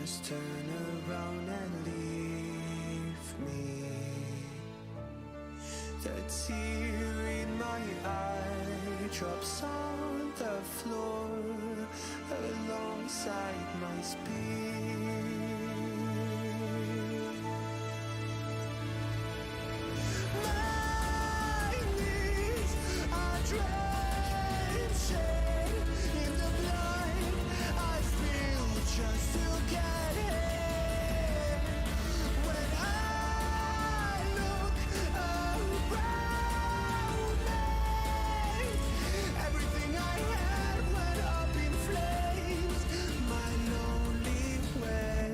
Just turn around and leave me. The tear in my eye drops on the floor alongside my speed. My knees are drenching in the blood I spill just to get in. When I look around me, everything I had went up in flames. My lonely way.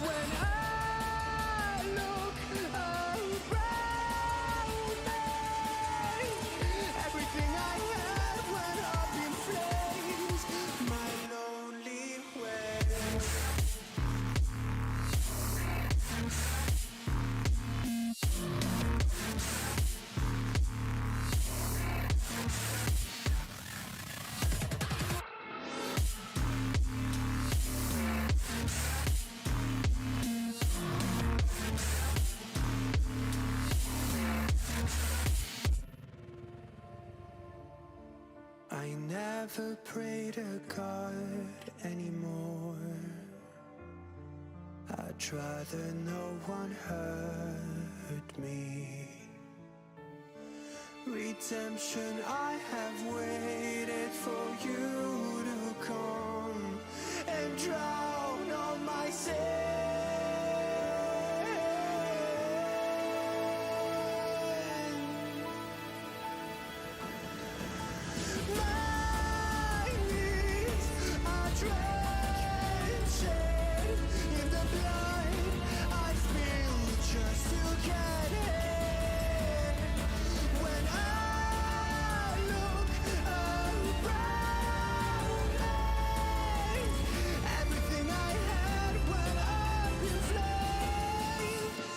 When I look around me, everything I had went up in flames. My lonely way. I never pray to God anymore. I'd rather no one hurt me. Redemption, I have waited for you to come and drown all my sin. My knees are drenching in the blood I spill just to get in. When I look around me, everything I had went up in flames.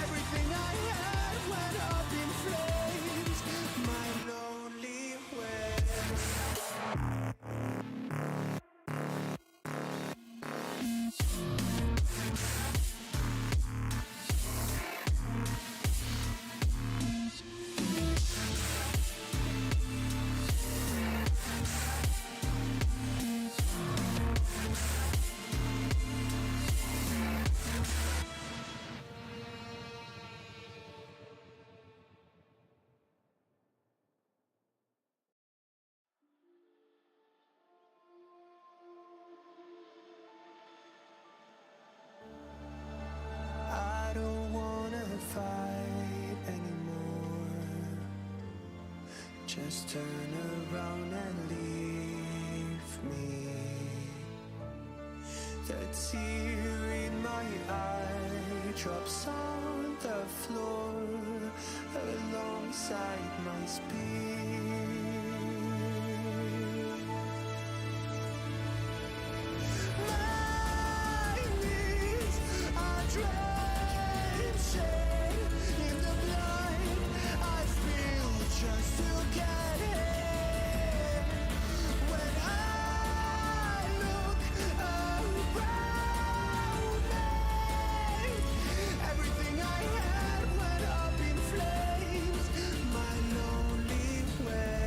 Everything I had went up in flames. My lonely way. I don't wanna fight anymore. Just turn around and leave me. The tear in my eye drops on the floor alongside my speed. My knees are drenching in the blood I spill just to get in. When I look around me, everything I had went up in flames. My lonely way.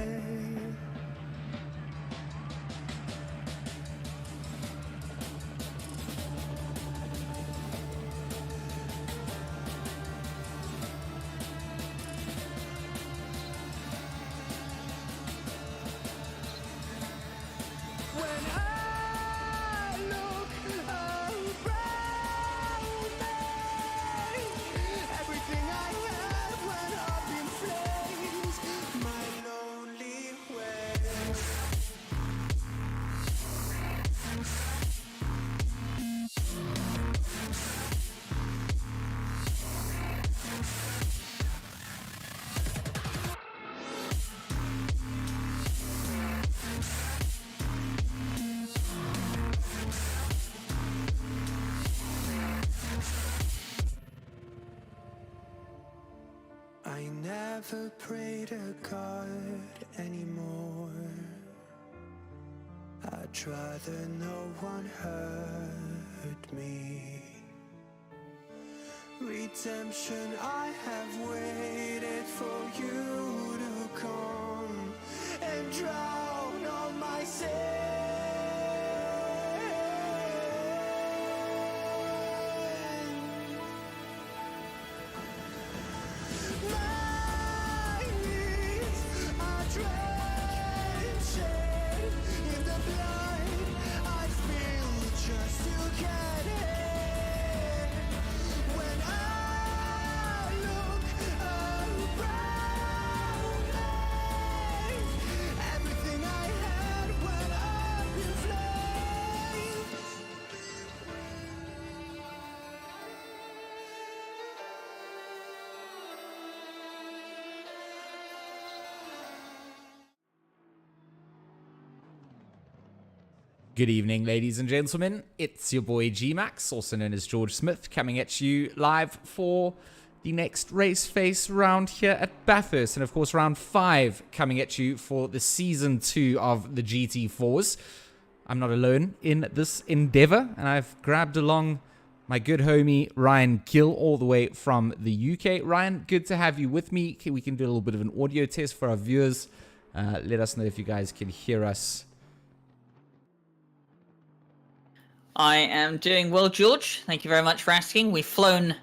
never pray to God anymore. I'd rather no one hurt me. Redemption, I have waited for you to come and drown all my sins. My knees are drenching in the blood I spill just to get in. When I look around me, everything I had went up in flames. Good evening, ladies and gentlemen. It's your boy G-Max, also known as George Smith, coming at you live for the next race face round here at Bathurst. And of course, round 5 coming at you for the season 2 of the GT4s. I'm not alone in this endeavor, and I've grabbed along my good homie Ryan Gill all the way from the UK. Ryan, good to have you with me. We can do a little bit of an audio test for our viewers. Let us know if you guys can hear us. I am doing well, George. Thank you very much for asking. We've flown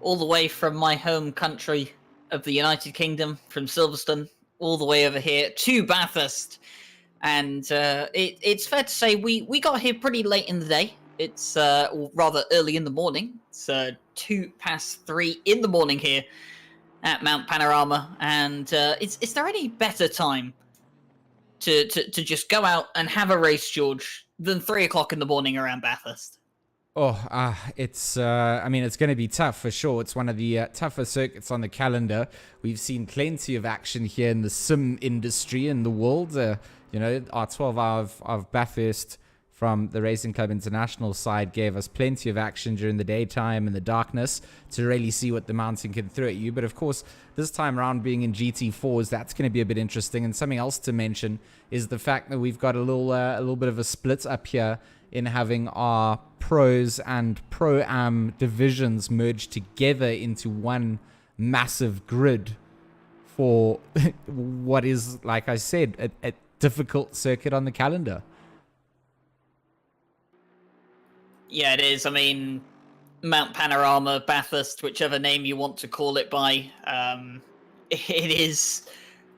all the way from my home country of the United Kingdom, from Silverstone, all the way over here to Bathurst. And it's fair to say we got here pretty late in the day. It's rather early in the morning. It's 3:02 in the morning here at Mount Panorama. And is there any better time to just go out and have a race, George, than 3 o'clock in the morning around Bathurst? It's going to be tough for sure. It's one of the tougher circuits on the calendar. We've seen plenty of action here in the sim industry in the world. Our 12 hour of Bathurst from the Racing Club International side gave us plenty of action during the daytime and the darkness to really see what the mountain can throw at you. But of course, this time around being in GT4s, that's going to be a bit interesting. And something else to mention is the fact that we've got a little bit of a split up here in having our pros and pro-am divisions merged together into one massive grid for what is, like I said, a difficult circuit on the calendar. Yeah, it is. I mean, Mount Panorama, Bathurst, whichever name you want to call it by, it is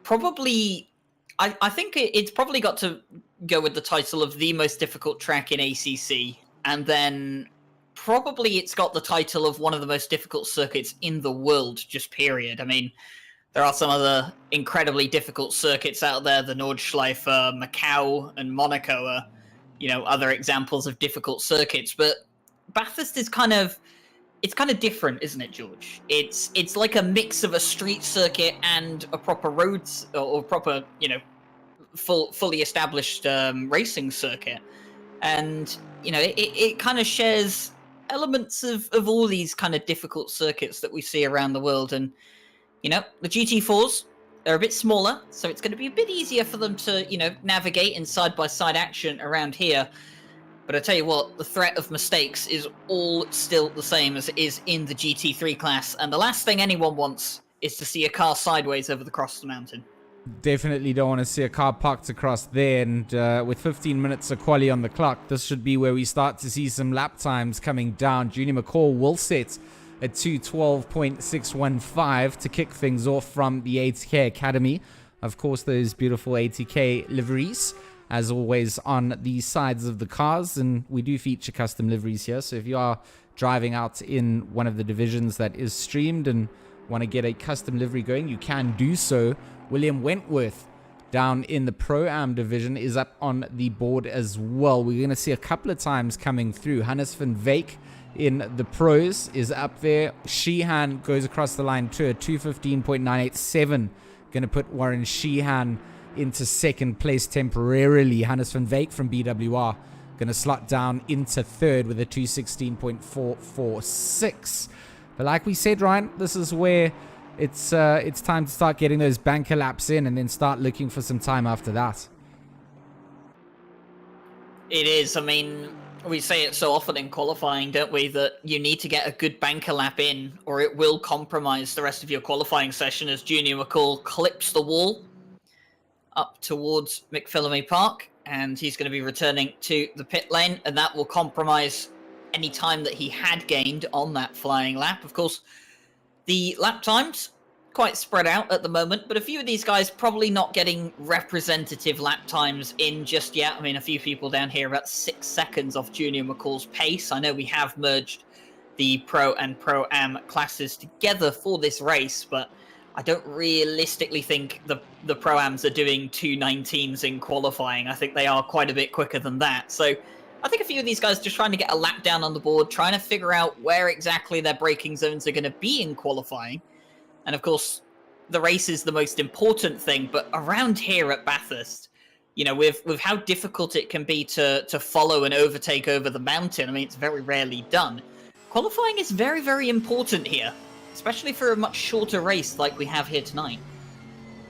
probably... I think it's probably got to go with the title of the most difficult track in ACC, and then probably it's got the title of one of the most difficult circuits in the world, just period. I mean, there are some other incredibly difficult circuits out there. The Nordschleife, Macau, and Monaco are, other examples of difficult circuits. But Bathurst is kind of different, isn't it, George? It's like a mix of a street circuit and a proper roads or proper, fully established racing circuit. And, it kind of shares elements of all these kind of difficult circuits that we see around the world. And, the GT4s, they're a bit smaller, so it's going to be a bit easier for them to, navigate in side-by-side action around here. But I tell you what, the threat of mistakes is all still the same as it is in the GT3 class. And the last thing anyone wants is to see a car sideways over the cross the mountain. Definitely don't want to see a car parked across there. And with 15 minutes of quali on the clock, this should be where we start to see some lap times coming down. Junior McCall will set at 2:12.615 to kick things off from the ATK Academy. Of course, those beautiful ATK liveries, as always, on the sides of the cars. And we do feature custom liveries here. So if you are driving out in one of the divisions that is streamed and want to get a custom livery going, you can do so. William Wentworth down in the Pro-Am division is up on the board as well. We're going to see a couple of times coming through. Hannes van Veek in the pros is up there. Sheehan goes across the line to a 2:15.987. Going to put Warren Sheehan into second place temporarily. Hannes van Veek from BWR going to slot down into third with a 2:16.446. But like we said, Ryan, this is where it's time to start getting those banker laps in and then start looking for some time after that. It is. I mean, we say it so often in qualifying, don't we, that you need to get a good banker lap in or it will compromise the rest of your qualifying session as Junior McCall clips the wall up towards McPhillamy Park, and he's going to be returning to the pit lane, and that will compromise any time that he had gained on that flying lap. Of course, the lap times quite spread out at the moment, but a few of these guys probably not getting representative lap times in just yet. I mean, a few people down here about 6 seconds off Junior McCall's pace. I know we have merged the Pro and Pro-Am classes together for this race, but I don't realistically think the Pro-Ams are doing 2:19s in qualifying. I think they are quite a bit quicker than that. So I think a few of these guys just trying to get a lap down on the board, trying to figure out where exactly their braking zones are going to be in qualifying. And of course, the race is the most important thing. But around here at Bathurst, you know, with how difficult it can be to follow and overtake over the mountain, I mean, it's very rarely done. Qualifying is very, very important here, especially for a much shorter race like we have here tonight.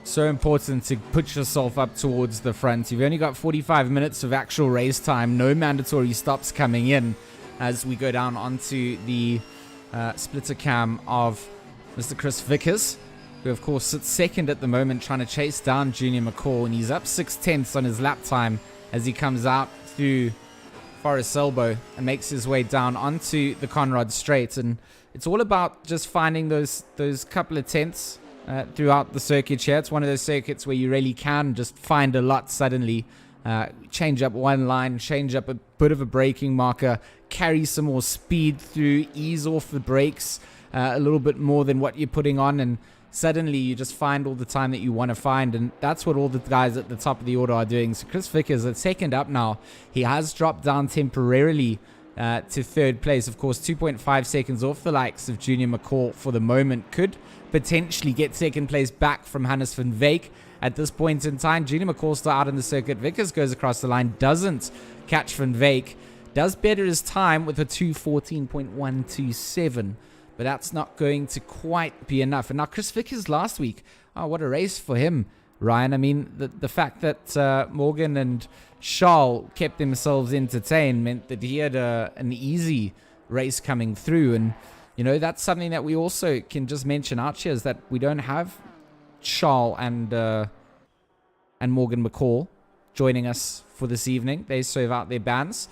So important to put yourself up towards the front. You've only got 45 minutes of actual race time. No mandatory stops coming in as we go down onto the splitter cam of Mr. Chris Vickers, who of course sits second at the moment, trying to chase down Junior McCall, and he's up 6/10 on his lap time as he comes out through Forest Elbow and makes his way down onto the Conrad Straight. And it's all about just finding those couple of tenths throughout the circuit here. It's one of those circuits where you really can just find a lot suddenly. Change up one line, change up a bit of a braking marker, carry some more speed through, ease off the brakes a little bit more than what you're putting on, and suddenly you just find all the time that you want to find. And that's what all the guys at the top of the order are doing. So Chris Vickers at second up now. He has dropped down temporarily to third place. Of course, 2.5 seconds off the likes of Junior McCall for the moment. Could potentially get second place back from Hannes van Veek at this point in time. Junior McCall still out in the circuit. Vickers goes across the line, doesn't catch van Veek. Does better his time with a 2:14.127. But that's not going to quite be enough. And now Chris Vickers last week, oh, what a race for him, Ryan. I mean, the fact that Morgan and Charles kept themselves entertained meant that he had an easy race coming through. And, you know, that's something that we also can just mention out here, is that we don't have Charles and Morgan McCall joining us for this evening. They serve out their bans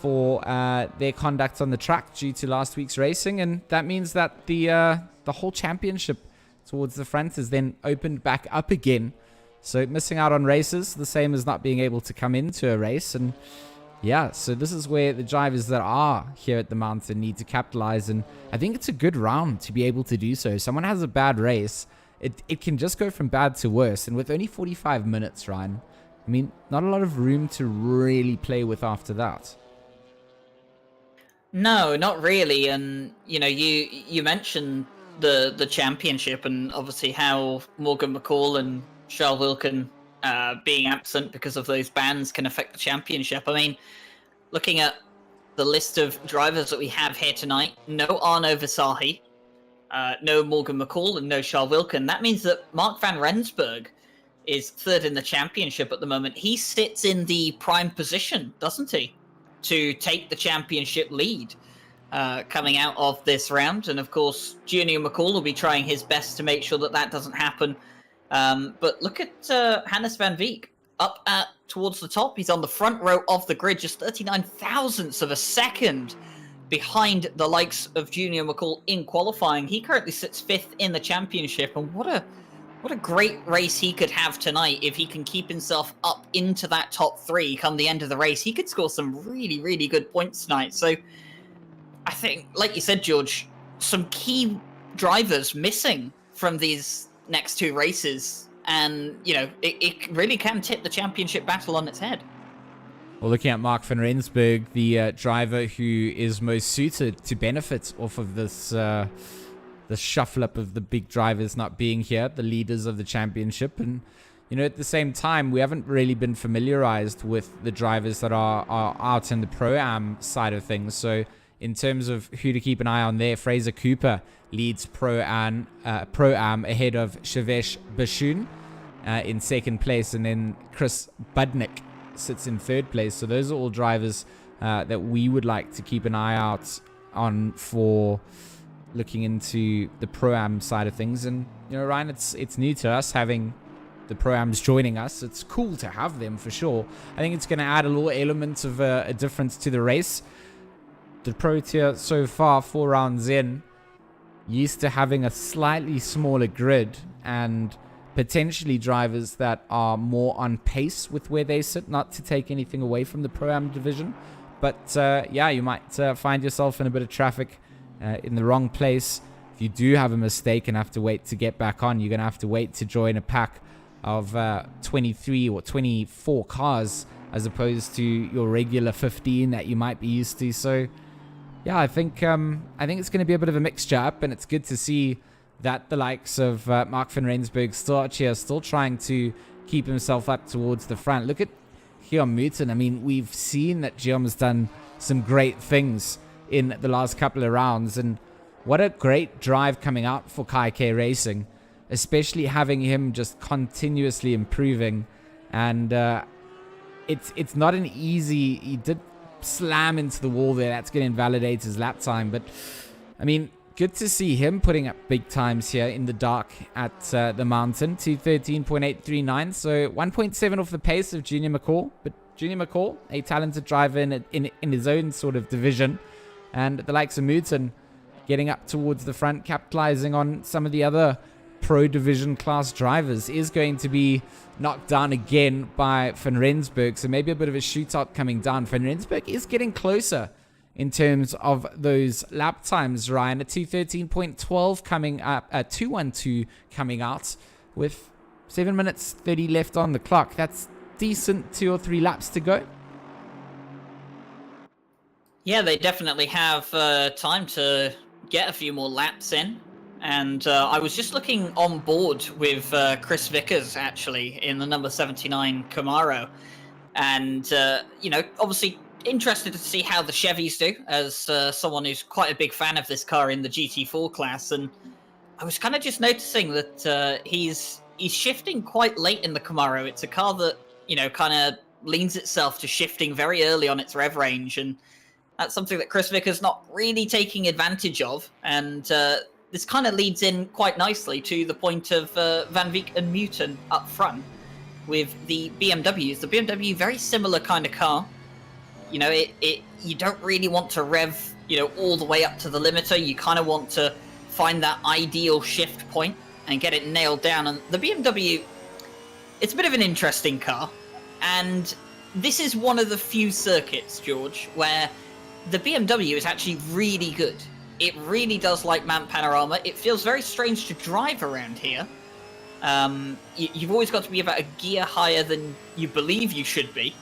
for their conduct on the track due to last week's racing, and that means that the whole championship towards the front is then opened back up again. So missing out on races, the same as not being able to come into a race. And yeah, so this is where the drivers that are here at the mountain need to capitalize, and I think it's a good round to be able to do so. If someone has a bad race, it can just go from bad to worse, and with only 45 minutes, Ryan, I mean, not a lot of room to really play with after that. No, not really. And you know, you mentioned the championship, and obviously how Morgan McCall and Charles Wilkin being absent because of those bans can affect the championship. I mean, looking at the list of drivers that we have here tonight, no Arno Visahi, no Morgan McCall, and no Charles Wilkin. That means that Mark van Rensburg is third in the championship at the moment. He sits in the prime position, doesn't he, to take the championship lead coming out of this round. And of course, Junior McCall will be trying his best to make sure that that doesn't happen. But look at Hannes van Veek up towards the top. He's on the front row of the grid, just 39 thousandths of a second behind the likes of Junior McCall in qualifying. He currently sits fifth in the championship, and what a great race he could have tonight if he can keep himself up into that top three come the end of the race. He could score some really, really good points tonight. So I think, like you said, George, some key drivers missing from these next two races. And, you know, it really can tip the championship battle on its head. Well, looking at Mark van Rensburg, the driver who is most suited to benefit off of this the shuffle up of the big drivers not being here, the leaders of the championship. And, you know, at the same time, we haven't really been familiarized with the drivers that are out in the Pro-Am side of things. So in terms of who to keep an eye on there, Fraser Cooper leads Pro-Am ahead of Shavesh Bashun in second place, and then Chris Budnick sits in third place. So those are all drivers that we would like to keep an eye out on for looking into the Pro-Am side of things. And, you know, Ryan, it's new to us having the Pro-Ams joining us. It's cool to have them for sure. I think it's going to add a little element of a difference to the race. The Pro Tier so far, 4 rounds in, used to having a slightly smaller grid and potentially drivers that are more on pace with where they sit, not to take anything away from the Pro-Am division. But yeah, you might find yourself in a bit of traffic in the wrong place. If you do have a mistake and have to wait to get back on, you're going to have to wait to join a pack of 23 or 24 cars as opposed to your regular 15 that you might be used to. So yeah, I think it's going to be a bit of a mixture up, and it's good to see that the likes of Mark van Rensburg still trying to keep himself up towards the front. Look at Guillaume Mouton. I mean, we've seen that Guillaume's done some great things in the last couple of rounds, and what a great drive coming out for Kai K Racing, especially having him just continuously improving. And it's not an easy, he did slam into the wall there, that's going to invalidate his lap time, but I mean, good to see him putting up big times here in the dark at the mountain. 213.839, so 1.7 off the pace of Junior McCall, but Junior McCall, a talented driver in his own sort of division, and the likes of Mouton getting up towards the front, capitalizing on some of the other Pro Division class drivers, is going to be knocked down again by Van Rensburg. So maybe a bit of a shootout coming down. Van Rensburg is getting closer in terms of those lap times, Ryan. A 213.12 coming up, 212 coming out with 7 minutes 30 left on the clock. That's decent 2 or 3 laps to go. Yeah, they definitely have time to get a few more laps in. And I was just looking on board with Chris Vickers, actually, in the number 79 Camaro. And, you know, obviously interested to see how the Chevys do, as someone who's quite a big fan of this car in the GT4 class. And I was kind of just noticing that he's shifting quite late in the Camaro. It's a car that, you know, kind of leans itself to shifting very early on its rev range. And that's something that Chris Vickers not really taking advantage of. And this kind of leads in quite nicely to the point of Van Veek and Mouton up front with the BMWs. The BMW, very similar kind of car. You know, you don't really want to rev, you know, all the way up to the limiter. You kind of want to find that ideal shift point and get it nailed down. And the BMW, it's a bit of an interesting car. And this is one of the few circuits, George, where the BMW is actually really good. It really does like Mount Panorama. It feels very strange to drive around here. You've always got to be about a gear higher than you believe you should be.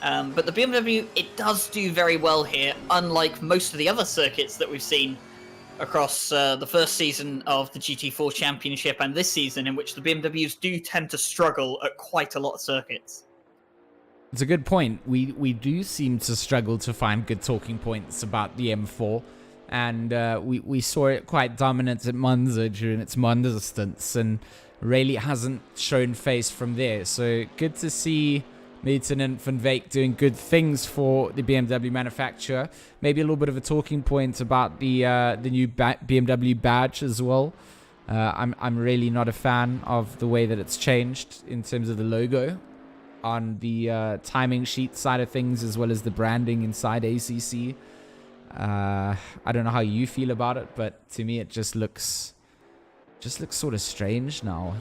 But the BMW, it does do very well here, unlike most of the other circuits that we've seen across the first season of the GT4 Championship and this season, in which the BMWs do tend to struggle at quite a lot of circuits. It's a good point. We do seem to struggle to find good talking points about the M4. And we saw it quite dominant at Monza during its Monza stints, and really hasn't shown face from there. So good to see Mouton and Van Veek doing good things for the BMW manufacturer. Maybe a little bit of a talking point about the new BMW badge as well. I'm really not a fan of the way that it's changed in terms of the logo on the timing sheet side of things, as well as the branding inside ACC. I don't know how you feel about it, but to me it just looks sort of strange now.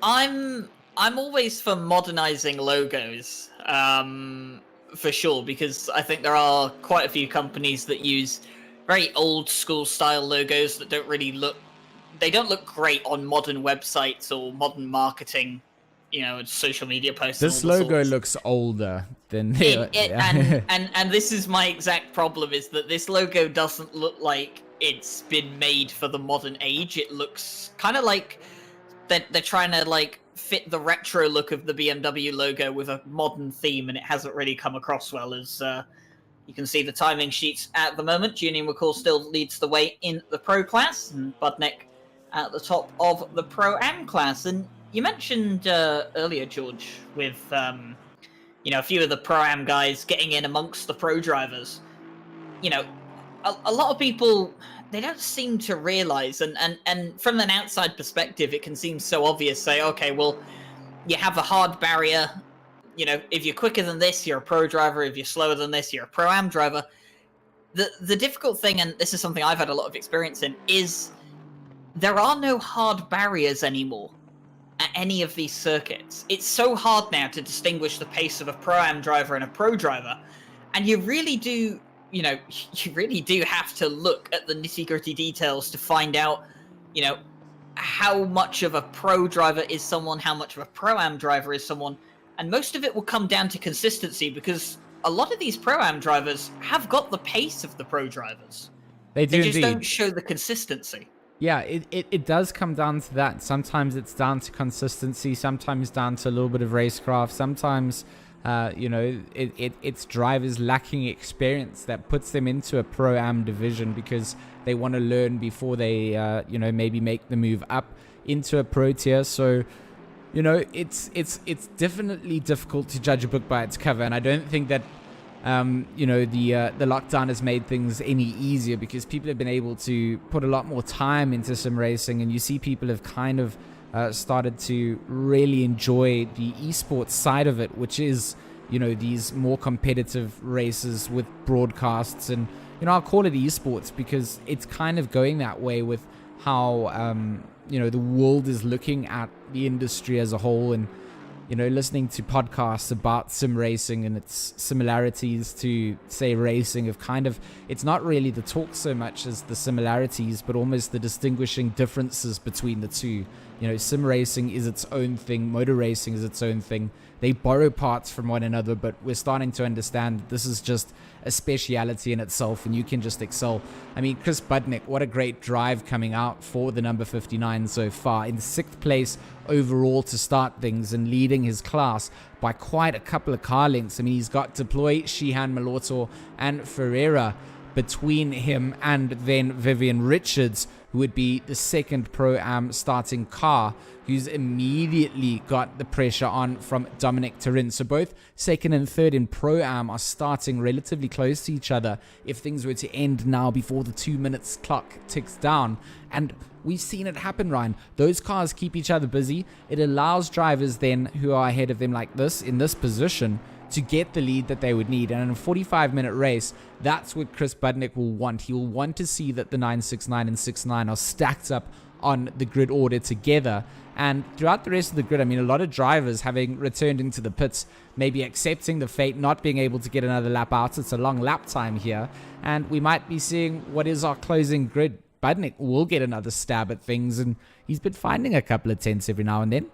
I'm always for modernizing logos, for sure, because I think there are quite a few companies that use very old school style logos that don't look great on modern websites or modern marketing, you know, social media posts. This logo looks older than and this is my exact problem, is that this logo doesn't look like it's been made for the modern age. It looks kind of like they're trying to like fit the retro look of the BMW logo with a modern theme, and it hasn't really come across well as You can see the timing sheets at the moment. Julian McCall still leads the way in the Pro class, and Budnick at the top of the Pro-Am class. And you mentioned earlier, George, with a few of the Pro-Am guys getting in amongst the Pro drivers. A lot of people, they don't seem to realize, and from an outside perspective, it can seem so obvious. Say, okay, well, you have a hard barrier. If you're quicker than this, you're a Pro driver. If you're slower than this, you're a Pro-Am driver. The difficult thing, and this is something I've had a lot of experience in, is there are no hard barriers anymore at any of these circuits. It's so hard now to distinguish the pace of a Pro-Am driver and a Pro driver, and you really do have to look at the nitty-gritty details to find out, how much of a Pro driver is someone, how much of a Pro-Am driver is someone, and most of it will come down to consistency, because a lot of these Pro-Am drivers have got the pace of the Pro drivers. They do just indeed. don't show the consistency. Yeah, it does come down to that. Sometimes it's down to consistency, sometimes down to a little bit of racecraft, sometimes it's drivers lacking experience that puts them into a Pro-Am division because they want to learn before they maybe make the move up into a Pro tier. So it's definitely difficult to judge a book by its cover, and I don't think that the lockdown has made things any easier, because people have been able to put a lot more time into sim racing, and you see people have kind of started to really enjoy the esports side of it, which is these more competitive races with broadcasts. And I'll call it esports because it's kind of going that way with how the world is looking at the industry as a whole, and listening to podcasts about sim racing and its similarities to, say, racing, it's not really the talk so much as the similarities, but almost the distinguishing differences between the two. Sim racing is its own thing, motor racing is its own thing. They borrow parts from one another, but we're starting to understand that this is just a speciality in itself, and you can just excel. I mean, Chris Budnick, what a great drive coming out for the number 59 so far, in 6th place overall to start things, and leading his class by quite a couple of car lengths. I mean, he's got Deploy, Sheehan, Malorto, and Ferreira between him, and then Vivian Richards, who would be the second Pro-Am starting car, who's immediately got the pressure on from Dominic Turin. So both second and third in Pro-Am are starting relatively close to each other if things were to end now before the 2 minutes clock ticks down. And we've seen it happen, Ryan. Those cars keep each other busy. It allows drivers then who are ahead of them like this, in this position, to get the lead that they would need. And in a 45-minute race, that's what Chris Budnick will want. He will want to see that the 969 and 69 are stacked up on the grid order together. And throughout the rest of the grid, I mean, a lot of drivers having returned into the pits, maybe accepting the fate, not being able to get another lap out. It's a long lap time here, and we might be seeing what is our closing grid. Budnick will get another stab at things, and he's been finding a couple of tenths every now and then.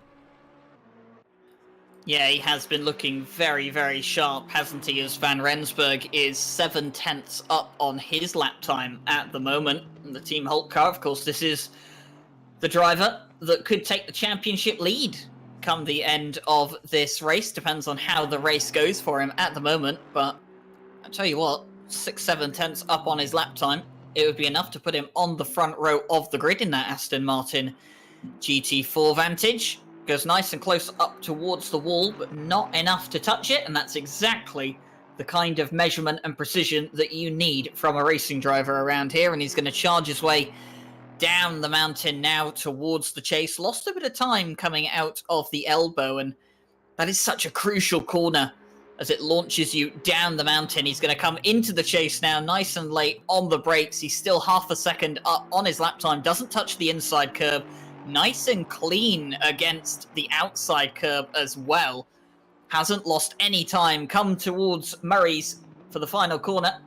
Yeah, he has been looking very, very sharp, hasn't he, as Van Rensburg is 7 tenths up on his lap time at the moment. And the Team Hulk car, of course, this is the driver that could take the championship lead come the end of this race. Depends on how the race goes for him at the moment, but I tell you what, 6-7 tenths up on his lap time, it would be enough to put him on the front row of the grid in that Aston Martin GT4 Vantage. Goes nice and close up towards the wall, but not enough to touch it, and that's exactly the kind of measurement and precision that you need from a racing driver around here. And he's going to charge his way down the mountain now towards the chase. Lost a bit of time coming out of the elbow, and that is such a crucial corner as it launches you down the mountain. He's going to come into the chase now, nice and late on the brakes. He's still half a second up on his lap time, doesn't touch the inside curb. Nice and clean against the outside curb as well. Hasn't lost any time. Come towards Murray's for the final corner.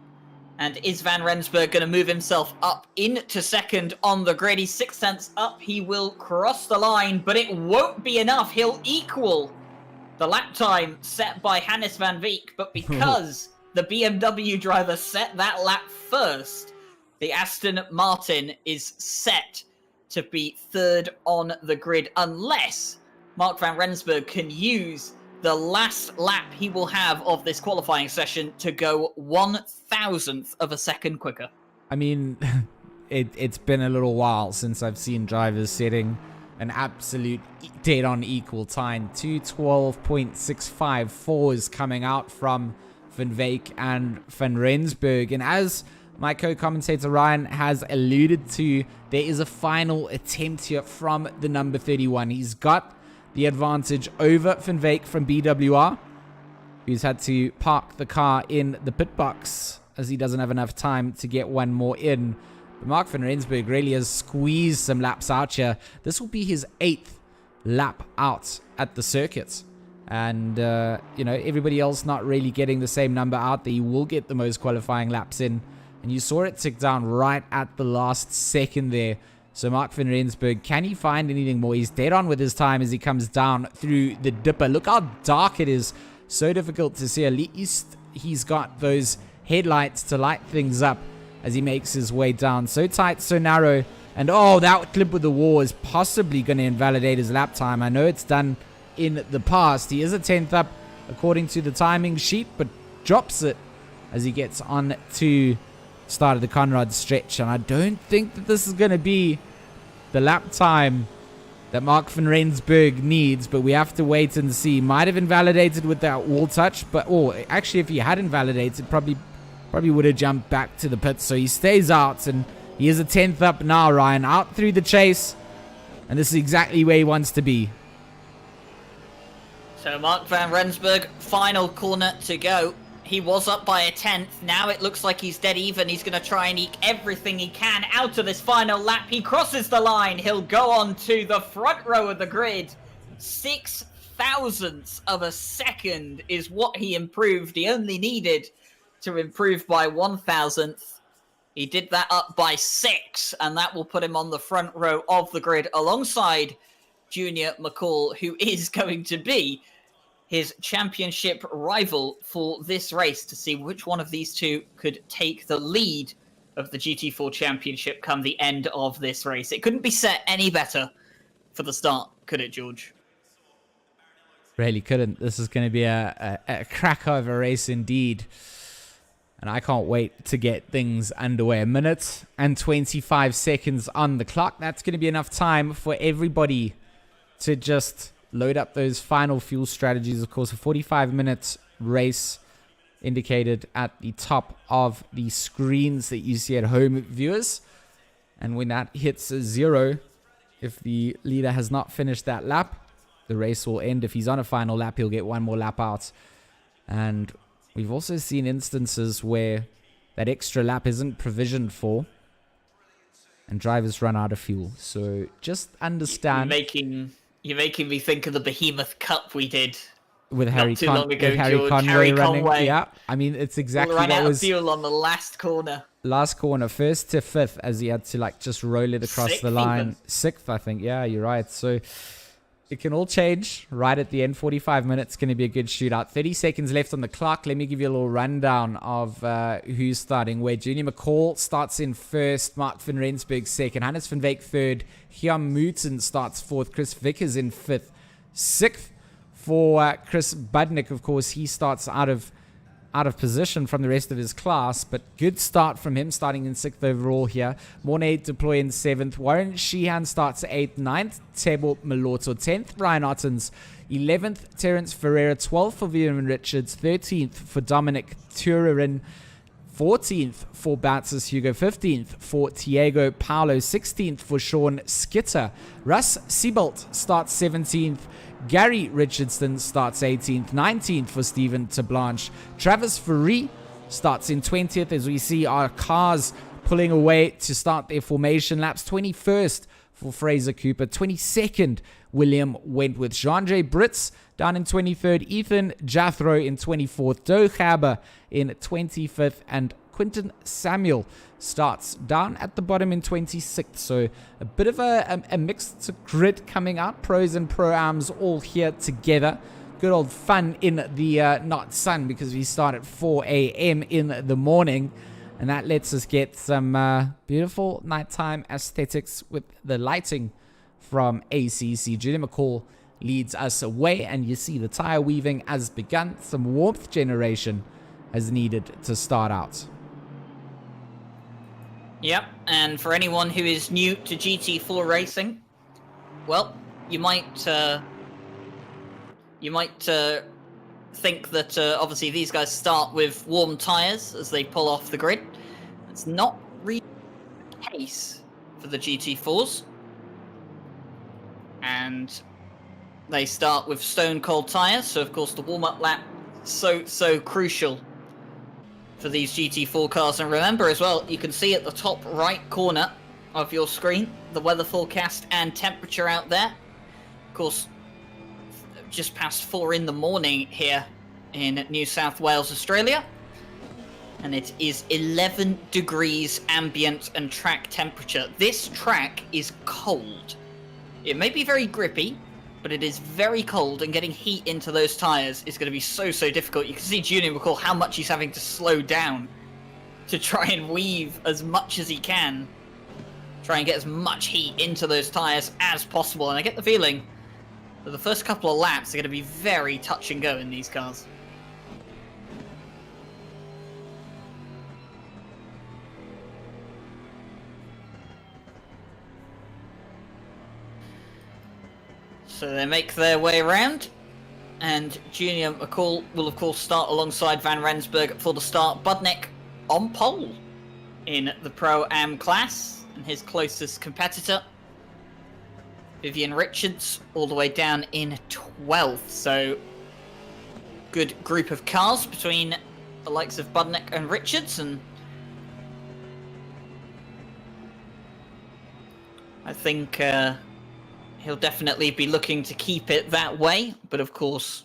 And is Van Rensburg going to move himself up into second on the grid? He's 6 tenths up. He will cross the line, but it won't be enough. He'll equal the lap time set by Hannes van Veek. But because the BMW driver set that lap first, the Aston Martin is set to be third on the grid, unless Mark van Rensburg can use the last lap he will have of this qualifying session to go 1,000th of a second quicker. I mean, it's been a little while since I've seen drivers setting an absolute dead-on equal time. 2:12.654 is coming out from Van Wyk and Van Rensburg. And as my co-commentator Ryan has alluded to, there is a final attempt here from the number 31. He's got the advantage over Van Wyk from BWR, who's had to park the car in the pit box as he doesn't have enough time to get one more in. But Mark van Rensburg really has squeezed some laps out here. This will be his 8th lap out at the circuit. And, everybody else not really getting the same number out there. He will get the most qualifying laps in. And you saw it tick down right at the last second there. So Mark van Rensburg, can he find anything more? He's dead on with his time as he comes down through the dipper. Look how dark it is. So difficult to see. At least he's got those headlights to light things up as he makes his way down. So tight, so narrow. And that clip with the wall is possibly going to invalidate his lap time. I know it's done in the past. He is a 10th up according to the timing sheet, but drops it as he gets on to start of the Conrad stretch. And I don't think that this is going to be the lap time that Mark van Rensburg needs, but we have to wait and see. Might have invalidated with that wall touch, but actually if he had invalidated, probably would have jumped back to the pits. So he stays out, and he is a 10th up now, Ryan, out through the chase, and this is exactly where he wants to be. So Mark van Rensburg, final corner to go. He was up by a 10th. Now it looks like he's dead even. He's going to try and eke everything he can out of this final lap. He crosses the line. He'll go on to the front row of the grid. 6,000ths of a second is what he improved. He only needed to improve by 1,000th. He did that up by 6, and that will put him on the front row of the grid alongside Junior McCall, who is going to be his championship rival for this race, to see which one of these two could take the lead of the GT4 championship come the end of this race. It couldn't be set any better for the start, could it, George? Really couldn't. This is going to be a crack of a race indeed. And I can't wait to get things underway. 1 minute and 25 seconds on the clock. That's going to be enough time for everybody to just load up those final fuel strategies. Of course, a 45-minute race indicated at the top of the screens that you see at home, viewers. And when that hits 0, if the leader has not finished that lap, the race will end. If he's on a final lap, he'll get one more lap out. And we've also seen instances where that extra lap isn't provisioned for and drivers run out of fuel. So just understand. You're making me think of the Behemoth Cup we did with Harry Conway running. Yeah, I mean, it's exactly ran what out was of fuel on the last corner. Last corner, 1st to 5th, as he had to just roll it across the line. Even. 6th, I think. Yeah, you're right. So it can all change right at the end. 45 minutes, going to be a good shootout. 30 seconds left on the clock. Let me give you a little rundown of who's starting where. Junior McCall starts in 1st. Mark van Rensburg 2nd. Hannes van Wyk 3rd. Hyam Mooten starts 4th. Chris Vickers in 5th. 6th for Chris Budnick, of course. He starts out of position from the rest of his class, but good start from him, starting in 6th overall here. Mornay deploy in 7th. Warren Sheehan starts 8th. 9th, Tebo Malorto. 10th, Ryan Ottens. 11th, Terence Ferreira. 12th for William Richards. 13th for Dominic Turin. 14th for Bathurst Hugo. 15th for Diego Paulo. 16th for Sean Skitter. Russ Siebold starts 17th. Gary Richardson starts 18th. 19th for Stephen Tablanche. Travis Ferree starts in 20th as we see our cars pulling away to start their formation laps. 21st for Fraser Cooper. 22nd, William Wentworth. Jean-Jay Brits down in 23rd. Ethan Jathro in 24th. Doe Haber in 25th. And Quinton Samuel starts down at the bottom in 26th. So a bit of a mixed grid coming out. Pros and pro-ams all here together. Good old fun in the not sun, because we start at 4 a.m. in the morning. And that lets us get some beautiful nighttime aesthetics with the lighting from ACC. Julie McCall leads us away, and you see the tire weaving has begun. Some warmth generation has needed to start out. Yep, and for anyone who is new to GT4 racing, well, you might think that obviously these guys start with warm tires as they pull off the grid. It's not really the case for the GT4s, and they start with stone cold tires. So of course the warm-up lap so crucial for these GT4 cars. And remember as well, you can see at the top right corner of your screen the weather forecast and temperature out there. Of course, just past 4 in the morning here in New South Wales, Australia, and it is 11 degrees ambient and track temperature. This track is cold. It may be very grippy, but it is very cold, and getting heat into those tires is going to be so difficult. You can see Junior McCall how much he's having to slow down to try and weave as much as he can, try and get as much heat into those tires as possible. And I get the feeling that the first couple of laps are going to be very touch and go in these cars. So they make their way around, and Junior McCall will of course start alongside Van Rensburg for the start. Budnick on pole in the Pro-Am class, and his closest competitor, Vivian Richards, all the way down in 12th. So good group of cars between the likes of Budnick and Richards, and I think he'll definitely be looking to keep it that way. But of course,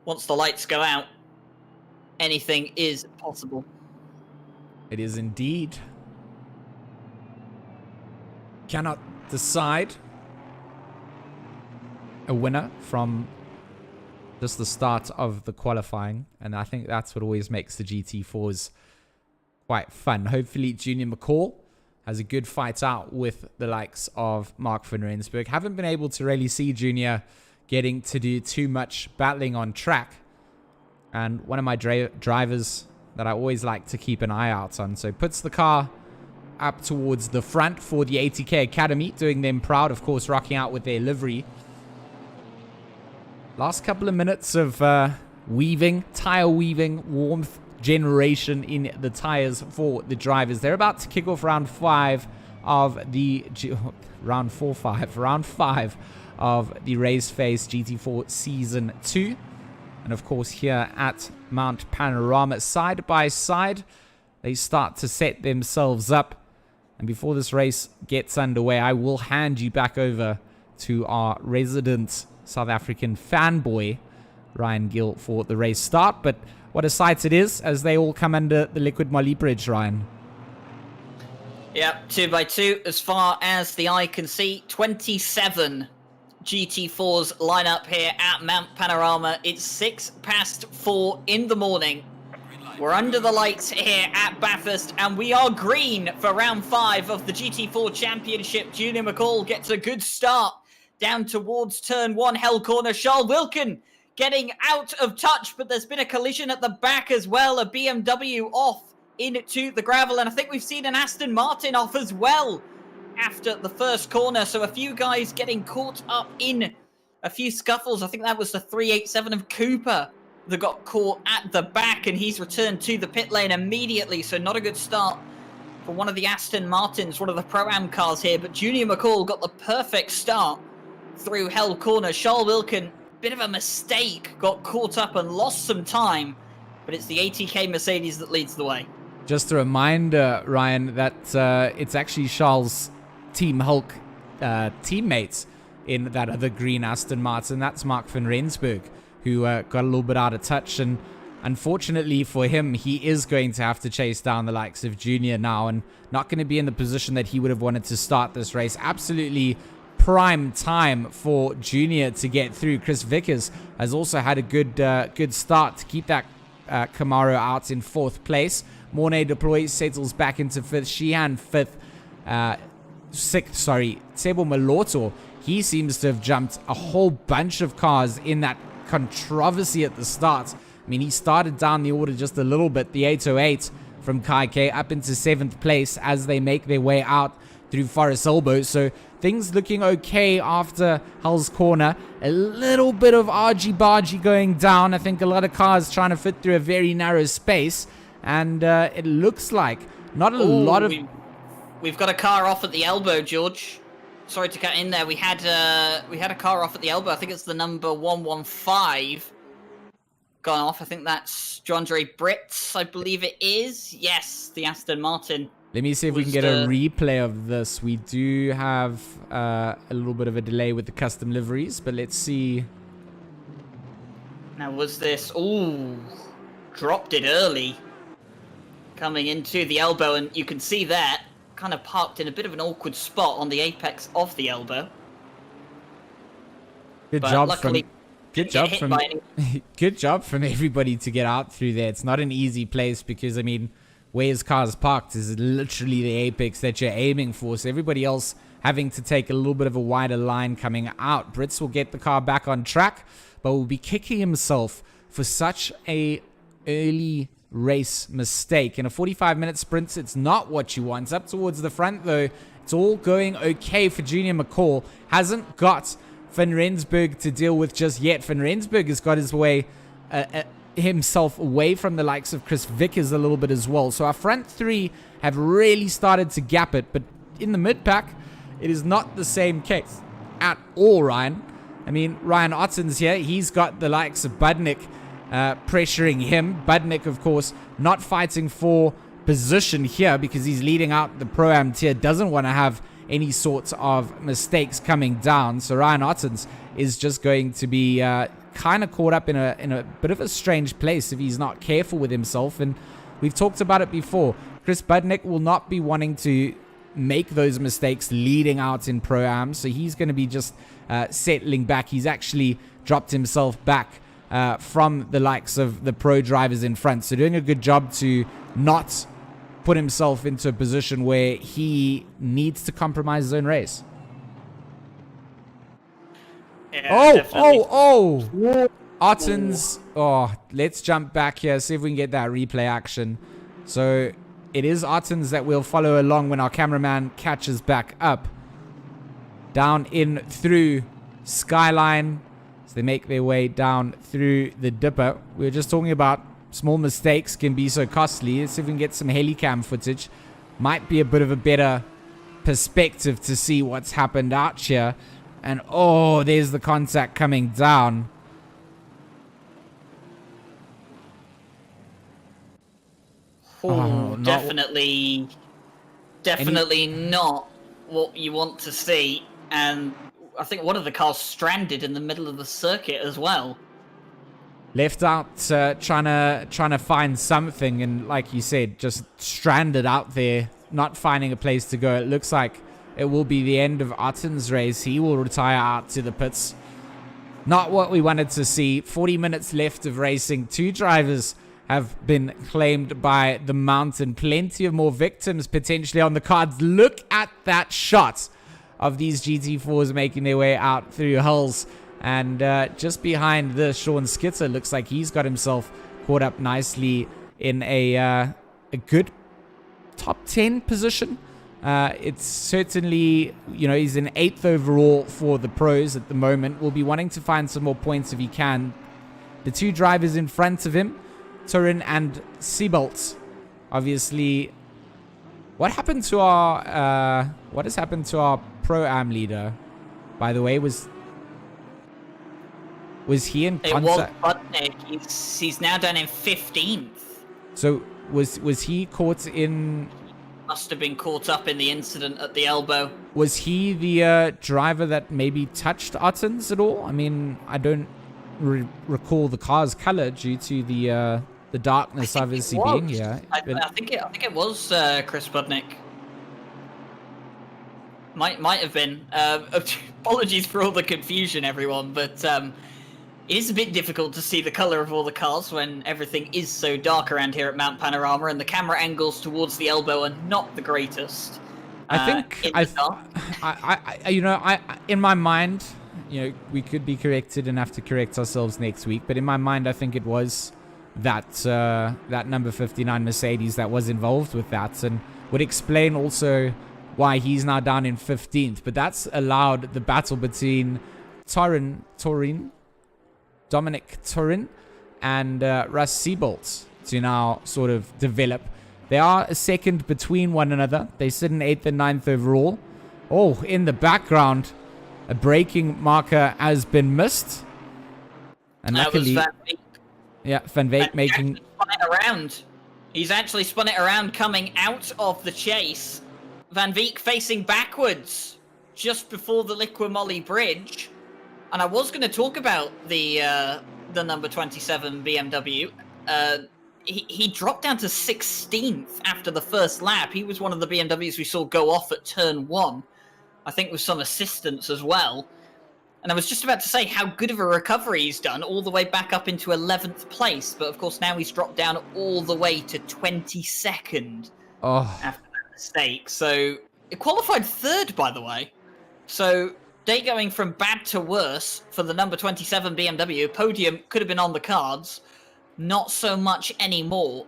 once the lights go out, anything is possible. It is indeed. Cannot decide a winner from just the start of the qualifying, and I think that's what always makes the GT4s quite fun. Hopefully Junior McCall has a good fight out with the likes of Mark van Rensburg. Haven't been able to really see Junior getting to do too much battling on track, and one of my drivers that I always like to keep an eye out on. So puts the car up towards the front for the ATK Academy, doing them proud, of course, rocking out with their livery. Last couple of minutes of weaving, tire weaving, warmth generation in the tires for the drivers. They're about to kick off round 5 of the round 5 of the Raceface GT4 Season 2. And of course here at Mount Panorama, side by side, they start to set themselves up. And before this race gets underway, I will hand you back over to our resident South African fanboy, Ryan Gill, for the race start. But what a sight it is as they all come under the Liquid Molly Bridge, Ryan. Yep, 2 by 2 as far as the eye can see. 27 GT4s line up here at Mount Panorama. It's 6 past 4 in the morning. We're under the lights here at Bathurst, and we are green for round 5 of the GT4 Championship. Junior McCall gets a good start down towards turn 1, Hell Corner. Charles Wilkin getting out of touch, but there's been a collision at the back as well. A BMW off into the gravel, and I think we've seen an Aston Martin off as well after the first corner. So a few guys getting caught up in a few scuffles. I think that was the 387 of Cooper that got caught at the back, and he's returned to the pit lane immediately. So not a good start for one of the Aston Martins, one of the Pro-Am cars here. But Junior McCall got the perfect start through Hell Corner. Charles Wilkin, bit of a mistake, got caught up and lost some time, but it's the ATK Mercedes that leads the way. Just a reminder, Ryan, that it's actually Charles' Team Hulk teammates in that other green Aston Martin. That's Mark van Rensburg, who got a little bit out of touch, and unfortunately for him, he is going to have to chase down the likes of Junior now, and not going to be in the position that he would have wanted to start this race. Absolutely prime time for Junior to get through. Chris Vickers has also had a good start to keep that Camaro out in 4th place. Mornay Deploy settles back into 5th. Sheehan 5th. 6th, sorry. Sebo Malorto, he seems to have jumped a whole bunch of cars in that controversy at the start. I mean, he started down the order just a little bit, the 808 from Kai K up into 7th place as they make their way out through Forest Elbow. So things looking okay after Hull's Corner. A little bit of argy-bargy going down. I think a lot of cars trying to fit through a very narrow space. And it looks like not a lot of... We've got a car off at the elbow, George. Sorry to cut in there. We had a car off at the elbow. I think it's the number 115 gone off. I think that's John-Dre Britz, I believe it is. Yes, the Aston Martin. Let me see if we can get a replay of this. We do have a little bit of a delay with the custom liveries, but let's see. Now, was this... Ooh, dropped it early. Coming into the elbow, and you can see that. Kind of parked in a bit of an awkward spot on the apex of the elbow. Good job from everybody to get out through there. It's not an easy place because, I mean, where his car's parked is literally the apex that you're aiming for. So everybody else having to take a little bit of a wider line coming out. Brits will get the car back on track, but will be kicking himself for such a early race mistake. In a 45-minute sprint, it's not what you want. Up towards the front, though, it's all going okay for Junior McCall. Hasn't got Van Rensburg to deal with just yet. Van Rensburg has got himself away from the likes of Chris Vickers a little bit as well. So our front three have really started to gap it, but in the mid-pack, it is not the same case at all, Ryan. I mean, Ryan Otten's here. He's got the likes of Budnick pressuring him. Budnick, of course, not fighting for position here because he's leading out the Pro-Am tier, doesn't want to have any sorts of mistakes coming down. So Ryan Ottens is just going to be kind of caught up in a bit of a strange place if he's not careful with himself. And we've talked about it before. Chris Budnick will not be wanting to make those mistakes leading out in Pro-Am, so he's going to be just settling back. He's actually dropped himself back from the likes of the pro drivers in front, so doing a good job to not put himself into a position where he needs to compromise his own race. Yeah, Ottens. Oh, let's jump back here, see if we can get that replay action. So it is Ottens that we'll follow along when our cameraman catches back up. Down in through Skyline. So they make their way down through the dipper. We were just talking about small mistakes can be so costly. Let's see if we can get some helicam footage. Might be a bit of a better perspective to see what's happened out here. And oh, there's the contact coming down. Oh, definitely not what you want to see. And I think one of the cars stranded in the middle of the circuit as well. Left out trying to find something, and like you said, just stranded out there, not finding a place to go. It looks like it will be the end of Otten's race. He will retire out to the pits. Not what we wanted to see. 40 minutes left of racing. 2 drivers have been claimed by the mountain. Plenty of more victims potentially on the cards. Look at that shot of these GT4s making their way out through Hulls. And just behind this, Sean Skitter looks like he's got himself caught up nicely in a good top 10 position. It's certainly, he's in 8th overall for the pros at the moment. Will be wanting to find some more points if he can. The 2 drivers in front of him, Turin and Seabolt. Obviously, what has happened to our Pro-Am leader, by the way, was he in contact? It was Budnick. He's now down in 15th. So was he caught in? Must have been caught up in the incident at the elbow. Was he the driver that maybe touched Ottens at all? I mean, I don't recall the car's color due to the darkness obviously being here. I think it was Chris Budnick. Might have been. Apologies for all the confusion, everyone, but it is a bit difficult to see the color of all the cars when everything is so dark around here at Mount Panorama, and the camera angles towards the elbow are not the greatest. I think in the dark. In my mind, we could be corrected and have to correct ourselves next week. But in my mind, I think it was that number 59 Mercedes that was involved with that, and would explain also why he's now down in 15th. But that's allowed the battle between Dominic Turin and Russ Seabolt to now sort of develop. They are a second between one another. They sit in 8th and 9th overall. Oh, in the background, a braking marker has been missed. And luckily, Van Veek making... Spun it around. He's actually spun it around coming out of the chase. Van Veek facing backwards just before the Liquimolly bridge. And I was going to talk about the number 27 BMW. He dropped down to 16th after the first lap. He was one of the BMWs we saw go off at turn 1. I think with some assistance as well. And I was just about to say how good of a recovery he's done, all the way back up into 11th place. But of course now he's dropped down all the way to 22nd after that mistake. So it qualified 3rd, by the way. So day going from bad to worse for the number 27 BMW. Podium could have been on the cards. Not so much anymore.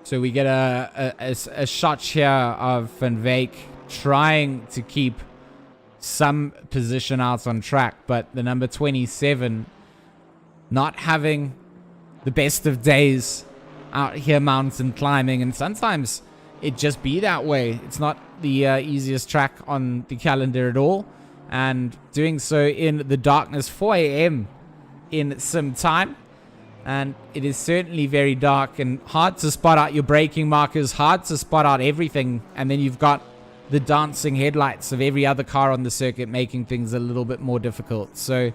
So we get a shot here of Van Veek trying to keep some position out on track, but the number 27 not having the best of days out here mountain climbing, and sometimes it just be that way. It's not the easiest track on the calendar at all, and doing so in the darkness, 4 a.m. in some time. And it is certainly very dark and hard to spot out your braking markers, hard to spot out everything. And then you've got the dancing headlights of every other car on the circuit making things a little bit more difficult. So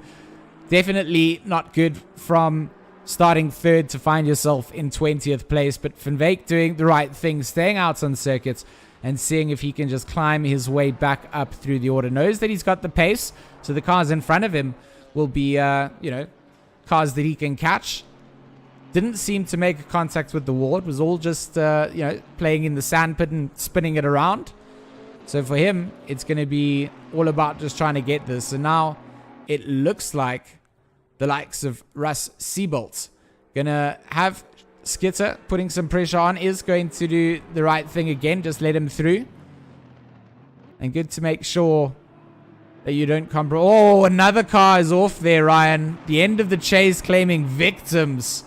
definitely not good from starting 3rd to find yourself in 20th place. But Van Veek doing the right thing, staying out on circuits and seeing if he can just climb his way back up through the order. Knows that he's got the pace, so the cars in front of him will be, cars that he can catch. Didn't seem to make a contact with the wall. It was all just, playing in the sandpit and spinning it around. So for him, it's going to be all about just trying to get this. And now it looks like the likes of Russ Seabolt going to have Skitter putting some pressure on, is going to do the right thing again. Just let him through. And good to make sure that you don't come... Oh, another car is off there, Ryan. The end of the chase claiming victims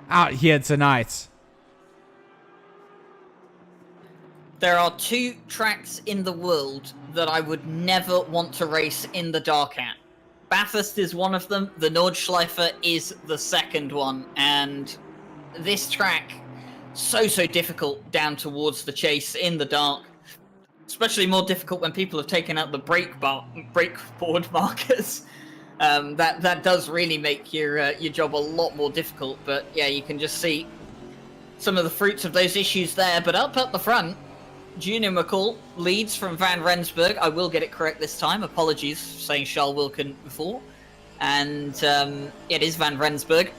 out here tonight. There are 2 tracks in the world that I would never want to race in the dark at. Bathurst is one of them. The Nordschleife is the second one. And this track, so difficult down towards the chase in the dark. Especially more difficult when people have taken out the brake board markers. That does really make your job a lot more difficult. But yeah, you can just see some of the fruits of those issues there. But up at the front, Junior McCall leads from Van Rensburg. I will get it correct this time. Apologies for saying Charles Wilkin before. And it is Van Rensburg.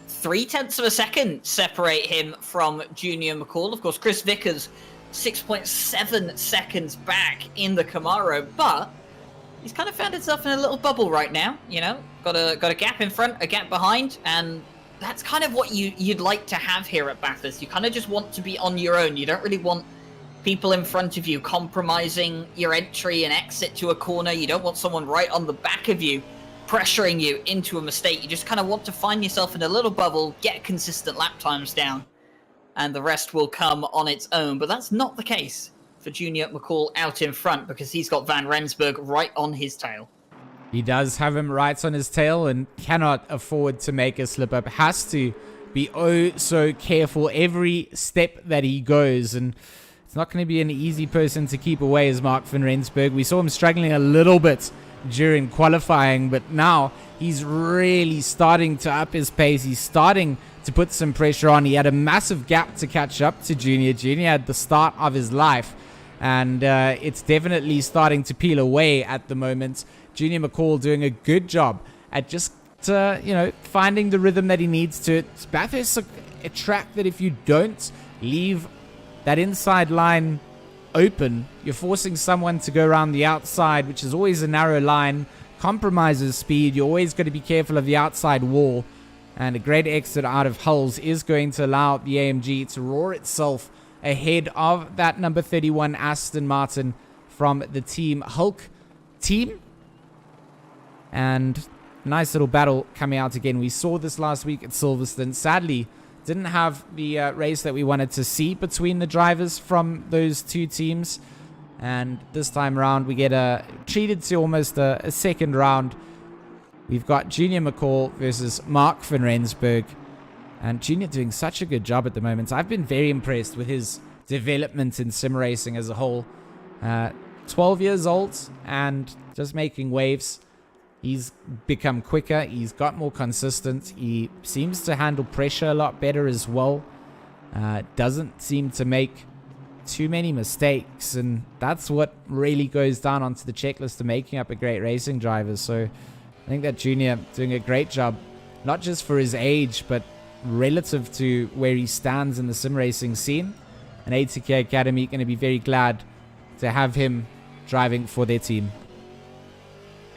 0.3 of a second separate him from Junior McCall. Of course, Chris Vickers 6.7 seconds back in the Camaro, but he's kind of found himself in a little bubble right now. Got a gap in front, a gap behind, and that's kind of what you'd like to have here at Bathurst. You kind of just want to be on your own. You don't really want people in front of you compromising your entry and exit to a corner. You don't want someone right on the back of you pressuring you into a mistake. You just kind of want to find yourself in a little bubble, get consistent lap times down, and the rest will come on its own. But that's not the case for Junior McCall out in front, because he's got Van Rensburg right on his tail. He does have him right on his tail and cannot afford to make a slip up. Has to be oh so careful every step that he goes, and it's not going to be an easy person to keep away as Mark Van Rensburg. We saw him struggling a little bit during qualifying, but now he's really starting to up his pace. He's starting to put some pressure on. He had a massive gap to catch up to Junior. Junior had the start of his life, and it's definitely starting to peel away at the moment. Junior McCall doing a good job at just, finding the rhythm that he needs to. Bathurst is a track that if you don't leave that inside line open. You're forcing someone to go around the outside, which is always a narrow line, compromises speed. You're always going to be careful of the outside wall. And a great exit out of Hulls is going to allow the AMG to roar itself ahead of that number 31 Aston Martin from the Team Hulk team. And nice little battle coming out again. We saw this last week at Silverstone. Sadly, didn't have the race that we wanted to see between the drivers from those two teams. And this time around, we get treated to almost a second round. We've got Junior McCall versus Mark van Rensburg. And Junior doing such a good job at the moment. I've been very impressed with his development in sim racing as a whole. 12 years old and just making waves. He's become quicker. He's got more consistent. He seems to handle pressure a lot better as well. Doesn't seem to make too many mistakes. And that's what really goes down onto the checklist of making up a great racing driver. So I think that Junior doing a great job, not just for his age, but relative to where he stands in the sim racing scene. And ATK Academy going to be very glad to have him driving for their team.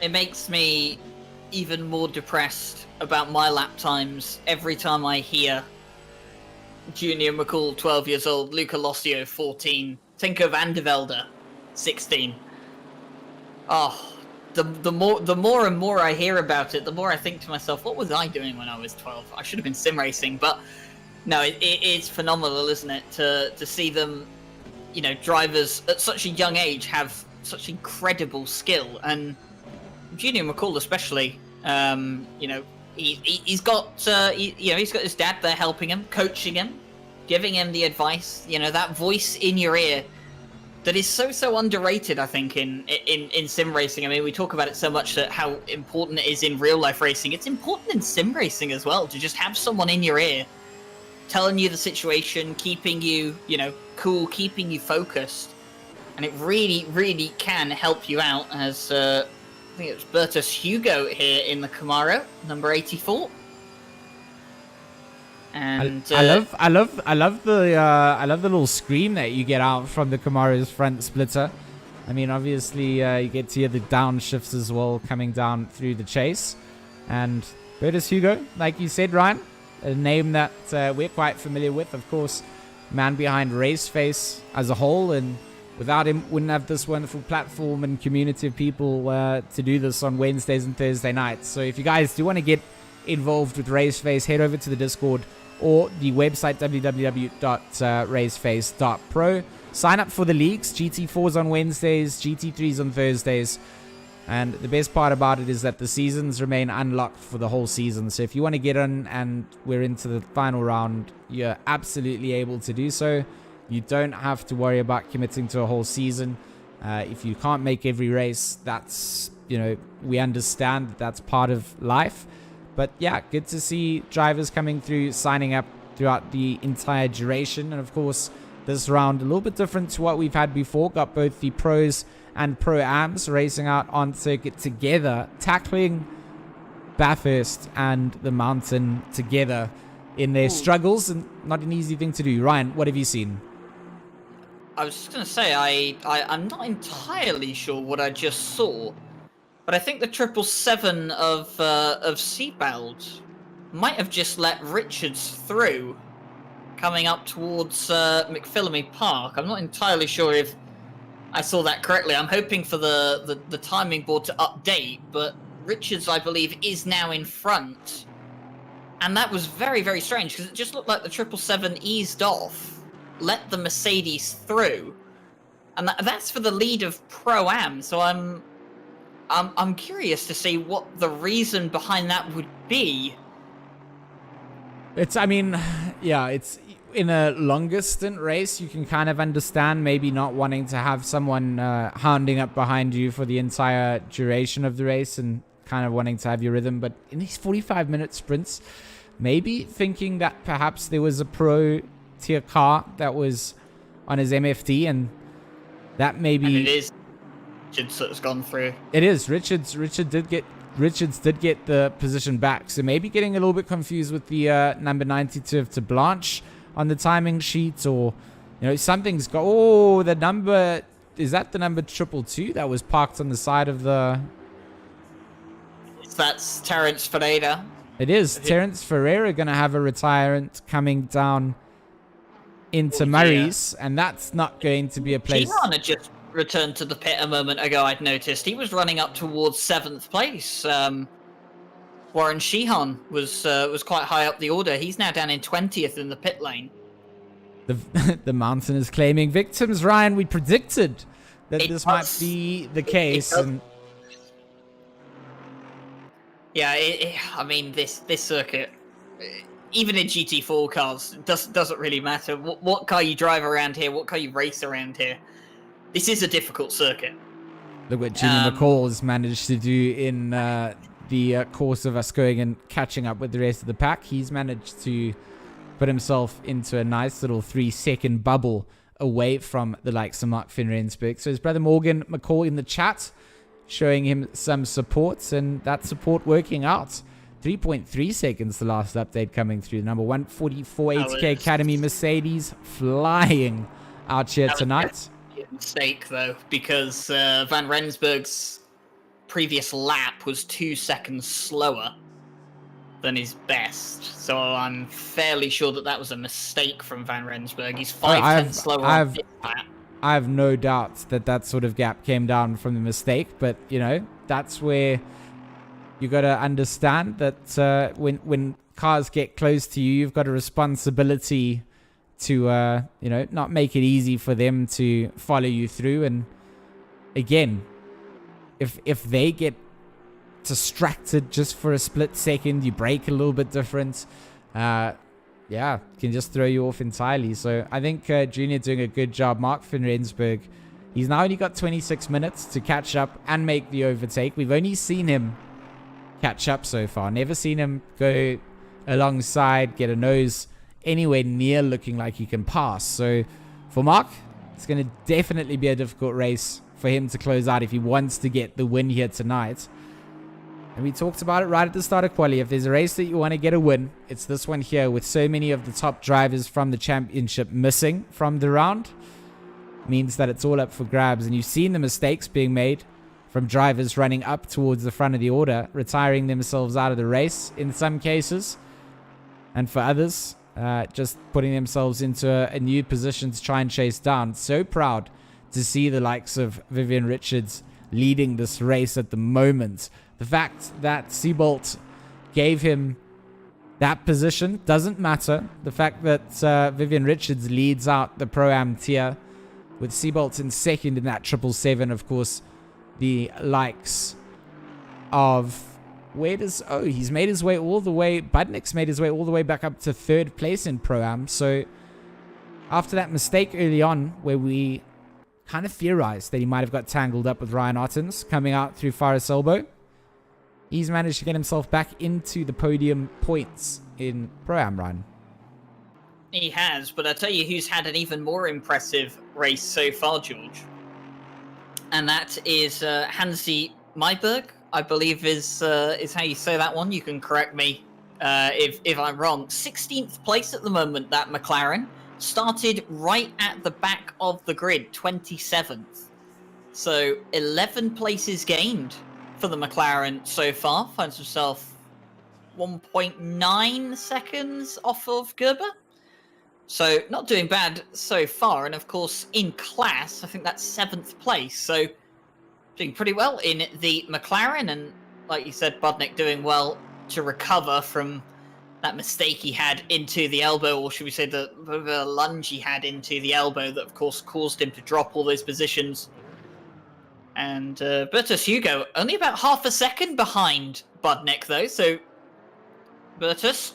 It makes me even more depressed about my lap times every time I hear Junior McCall, 12 years old, Luca Lossio, 14, Tinko van der Velde, 16. Oh, the more and more I hear about it, the more I think to myself, what was I doing when I was 12? I should have been sim racing. But no, it's phenomenal, isn't it, to see them, you know, drivers at such a young age have such incredible skill. And Junior McCall especially, you know, he's got he's got his dad there helping him, coaching him, giving him the advice. You know, that voice in your ear that is so underrated, I think, in sim racing. I mean, we talk about it so much that how important it is in real life racing. It's important in sim racing as well to just have someone in your ear telling you the situation, keeping you, you know, cool, keeping you focused, and it really can help you out. As I think it's Bertus Hugo here in the Camaro, number 84. And I love the little scream that you get out from the Camaro's front splitter. I mean, obviously you get to hear the downshifts as well coming down through the chase. And Bertus Hugo, like you said, Ryan, a name that we're quite familiar with. Of course, man behind Raceface as a whole, and without him, wouldn't have this wonderful platform and community of people to do this on Wednesdays and Thursday nights. So if you guys do want to get involved with Raceface, head over to the Discord or the website www.Raceface.Pro. Sign up for the leagues. GT4s on Wednesdays, GT3s on Thursdays. And the best part about it is that the seasons remain unlocked for the whole season. So if you want to get in and we're into the final round, you're absolutely able to do so. You don't have to worry about committing to a whole season. If you can't make every race, that's, you know, we understand that that's part of life. But yeah, good to see drivers coming through, signing up throughout the entire duration. And of course, this round, a little bit different to what we've had before. Got both the pros and pro-ams racing out on circuit together, tackling Bathurst and the mountain together in their struggles. And not an easy thing to do. Ryan, what have you seen? I was just going to say, I'm not entirely sure what I just saw. But I think the 777 of Sebald might have just let Richards through, coming up towards McPhillamy Park. I'm not entirely sure if I saw that correctly. I'm hoping for the timing board to update, but Richards, I believe, is now in front. And that was very strange, because it just looked like the 777 eased off, let the Mercedes through. And that's for the lead of Pro-Am, so I'm curious to see what the reason behind that would be. It's in a longer stint race, you can kind of understand maybe not wanting to have someone hounding up behind you for the entire duration of the race and kind of wanting to have your rhythm. But in these 45-minute sprints, maybe thinking that perhaps there was a pro tier car that was on his MFD, and that maybe... And it is Richards that's gone through. It is. Richards did get the position back. So maybe getting a little bit confused with the number 92 to Blanche on the timing sheet, or You know, something's got... Oh, the number... Is that the number 222 that was parked on the side of the... That's Terence Ferreira. It is. Terence Ferreira going to have a retirement coming down into Murray's, and that's not going to be a place... Sheehan had just returned to the pit a moment ago, I'd noticed. He was running up towards 7th place. Warren Sheehan was quite high up the order. He's now down in 20th in the pit lane. The mountain is claiming victims, Ryan. We predicted that this might be the case. Yeah, I mean, this circuit, even in GT4 cars, doesn't really matter. What car you drive around here, what car you race around here, this is a difficult circuit. Look what Jimmy McCall has managed to do in the course of us going and catching up with the rest of the pack. He's managed to put himself into a nice little 3-second bubble away from the likes of Mark Van Rensburg. So his brother Morgan McCall in the chat, showing him some support, and that support working out. 3.3 seconds the last update coming through. Number 144 ATK Academy Mercedes flying out here tonight. A mistake though, because Van Rensburg's previous lap was 2 seconds slower than his best, so I'm fairly sure that was a mistake from Van Rensburg. He's 5 tenths slower on his lap. I have no doubt that sort of gap came down from the mistake, but you know, that's where you got to understand that when cars get close to you, you've got a responsibility to you know, not make it easy for them to follow you through. And again, if they get distracted just for a split second, you brake a little bit different, yeah, can just throw you off entirely. So I think Junior doing a good job. Mark Van Rensburg, he's now only got 26 minutes to catch up and make the overtake. We've only seen him catch up so far, never seen him go alongside, get a nose anywhere near looking like he can pass. So for Mark, it's going to definitely be a difficult race for him to close out if he wants to get the win here tonight. And we talked about it right at the start of quali. If there's a race that you want to get a win, it's this one here, with so many of the top drivers from the championship missing from the round. Means that it's all up for grabs. And you've seen the mistakes being made from drivers running up towards the front of the order, retiring themselves out of the race in some cases. And for others, just putting themselves into a new position to try and chase down. So proud to see the likes of Vivian Richards leading this race at the moment. The fact that Seabolt gave him that position doesn't matter. The fact that Vivian Richards leads out the Pro-Am tier, with Seabolt in second in that 777, of course, the likes of... he's made his way all the way... Budnick's made his way all the way back up to 3rd place in Pro-Am. So after that mistake early on, where we kind of theorized that he might have got tangled up with Ryan Ottens coming out through Faris Elbow, he's managed to get himself back into the podium points in Pro-Am run. He has, but I tell you who's had an even more impressive race so far, George. And that is Hansi Myberg, I believe is how you say that one. You can correct me if I'm wrong. 16th place at the moment, that McLaren. Started right at the back of the grid, 27th. So 11 places gained for the McLaren so far. Finds himself 1.9 seconds off of Gerber. So not doing bad so far. And of course, in class, I think that's 7th place. So doing pretty well in the McLaren. And like you said, Budnick doing well to recover from that mistake he had into the elbow, or should we say the lunge he had into the elbow that, of course, caused him to drop all those positions. And Bertus Hugo, only about half a second behind Budnick, though, so Bertus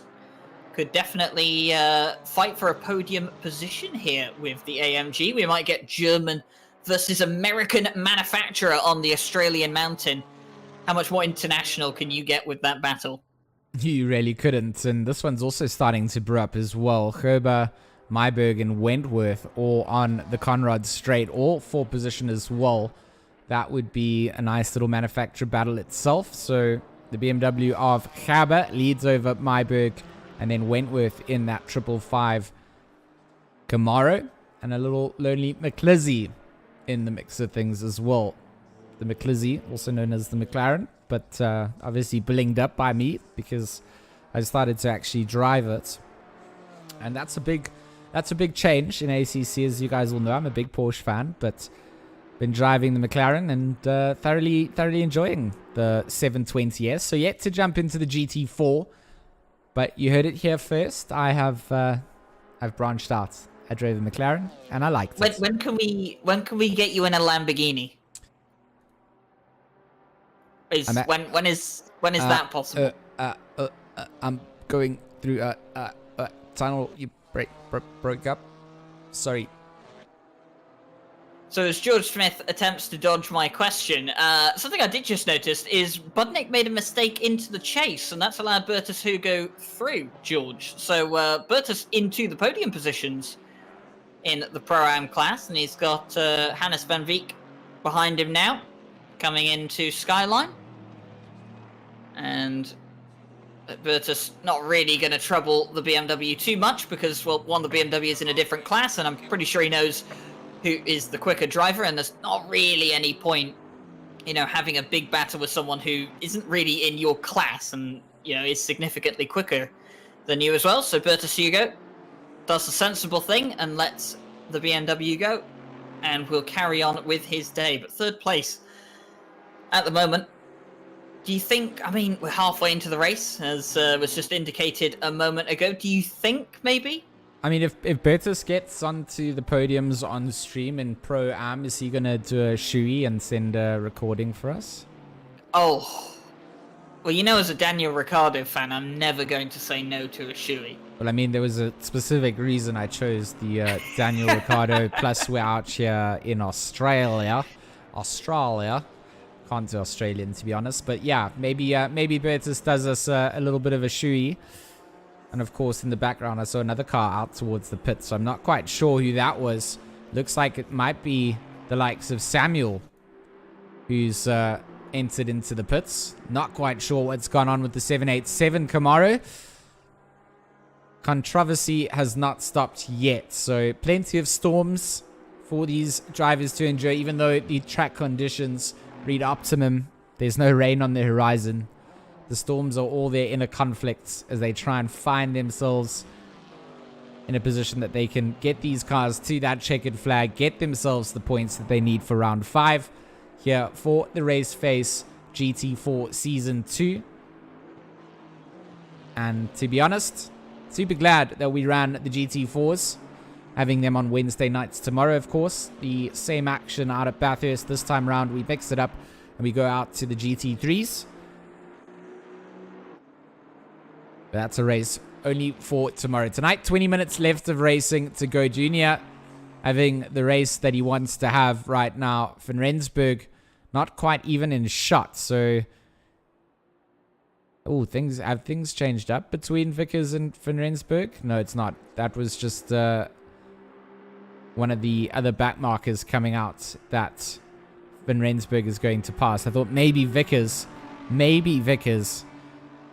could definitely fight for a podium position here with the AMG. We might get German versus American manufacturer on the Australian mountain. How much more international can you get with that battle? You really couldn't, and this one's also starting to brew up as well. Gerber, Myberg, and Wentworth all on the Conrad straight, all for position as well. That would be a nice little manufacturer battle itself. So the BMW of Gerber leads over Myberg, and then Wentworth in that 555 Camaro. and a little lonely McLizzy in the mix of things as well. The McLizzy, also known as the McLaren, but obviously blinged up by me because I started to actually drive it. And that's a big change in ACC, as you guys all know. I'm a big Porsche fan, but been driving the McLaren and thoroughly enjoying the 720S. So yet to jump into the GT4, but you heard it here first. I've branched out. I drove the McLaren and I liked it. When can we get you in a Lamborghini? When is that possible? I'm going through a tunnel. You broke up. Sorry. So as George Smith attempts to dodge my question, something I did just notice is Budnick made a mistake into the chase, and that's allowed Bertus Hugo through George. So Bertus into the podium positions in the Pro-Am class, and he's got Hannes van Veek behind him now, coming into Skyline. And Bertus not really going to trouble the BMW too much because, well, one, the BMW is in a different class, and I'm pretty sure he knows who is the quicker driver, and there's not really any point, having a big battle with someone who isn't really in your class and, is significantly quicker than you as well. So Bertus Hugo does the sensible thing and lets the BMW go, and will carry on with his day. But third place at the moment. Do you think, we're halfway into the race, as was just indicated a moment ago. Do you think maybe? If Bertus gets onto the podiums on stream in Pro-Am, is he going to do a shoey and send a recording for us? Oh. Well, as a Daniel Ricciardo fan, I'm never going to say no to a shoey. Well, there was a specific reason I chose the Daniel Ricciardo, plus we're out here in Australia. Can't do Australian, to be honest. But yeah, maybe Bertus does us a little bit of a shoey. And of course, in the background, I saw another car out towards the pit, so I'm not quite sure who that was. Looks like it might be the likes of Samuel, who's entered into the pits. Not quite sure what's gone on with the 787 Camaro. Controversy has not stopped yet, so plenty of storms for these drivers to enjoy, even though the track conditions read optimum. There's no rain on the horizon. The storms are all there in a conflict as they try and find themselves in a position that they can get these cars to that checkered flag, get themselves the points that they need for round 5 here for the Raceface GT4 Season 2. And to be honest, super glad that we ran the GT4s, having them on Wednesday nights tomorrow, of course. The same action out at Bathurst this time round. We mix it up and we go out to the GT3s. That's a race only for tomorrow. Tonight, 20 minutes left of racing to go. Junior having the race that he wants to have right now. Van Rensburg not quite even in shot. So, have things changed up between Vickers and Van Rensburg? No, it's not. That was just one of the other back markers coming out that Van Rensburg is going to pass. I thought maybe Vickers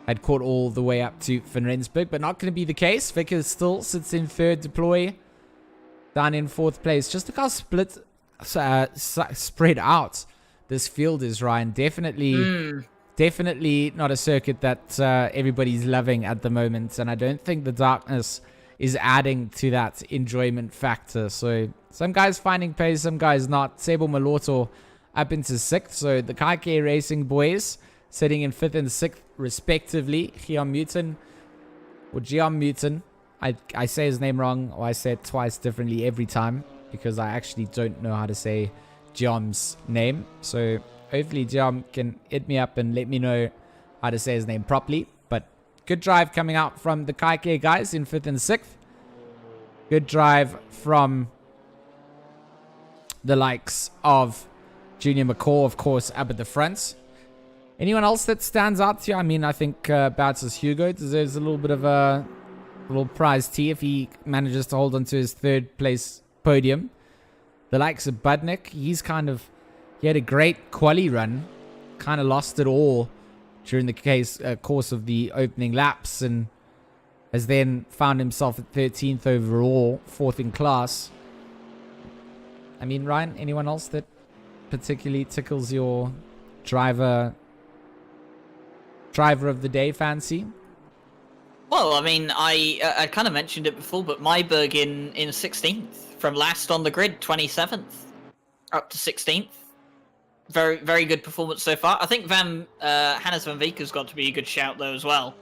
had caught all the way up to Van Rensburg, but not going to be the case. Vickers still sits in third deploy, down in fourth place. Just look how spread out this field is, Ryan. Definitely not a circuit that everybody's loving at the moment, and I don't think the darkness is adding to that enjoyment factor. So some guys finding pace, some guys not. Sable Malorto up into 6th, so the Kaike Racing boys sitting in 5th and 6th respectively. Gian Mutin, I say his name wrong, or I say it twice differently every time because I actually don't know how to say Giam's name. So hopefully Giam can hit me up and let me know how to say his name properly. But good drive coming out from the Kaike guys in 5th and 6th. Good drive from the likes of Junior McCaw, of course, up at the front. Anyone else that stands out to you? I think Bertus Hugo deserves a little bit of a little prize tea if he manages to hold on to his 3rd place podium. The likes of Budnick, he had a great quali run, kind of lost it all during the course of the opening laps, and has then found himself at 13th overall, 4th in class. I mean, Ryan, anyone else that particularly tickles your driver of the day fancy? Well, I mean, I kind of mentioned it before, but Myberg in 16th, from last on the grid, 27th, up to 16th. Very, very good performance so far. I think Hannes van Veek has got to be a good shout though as well.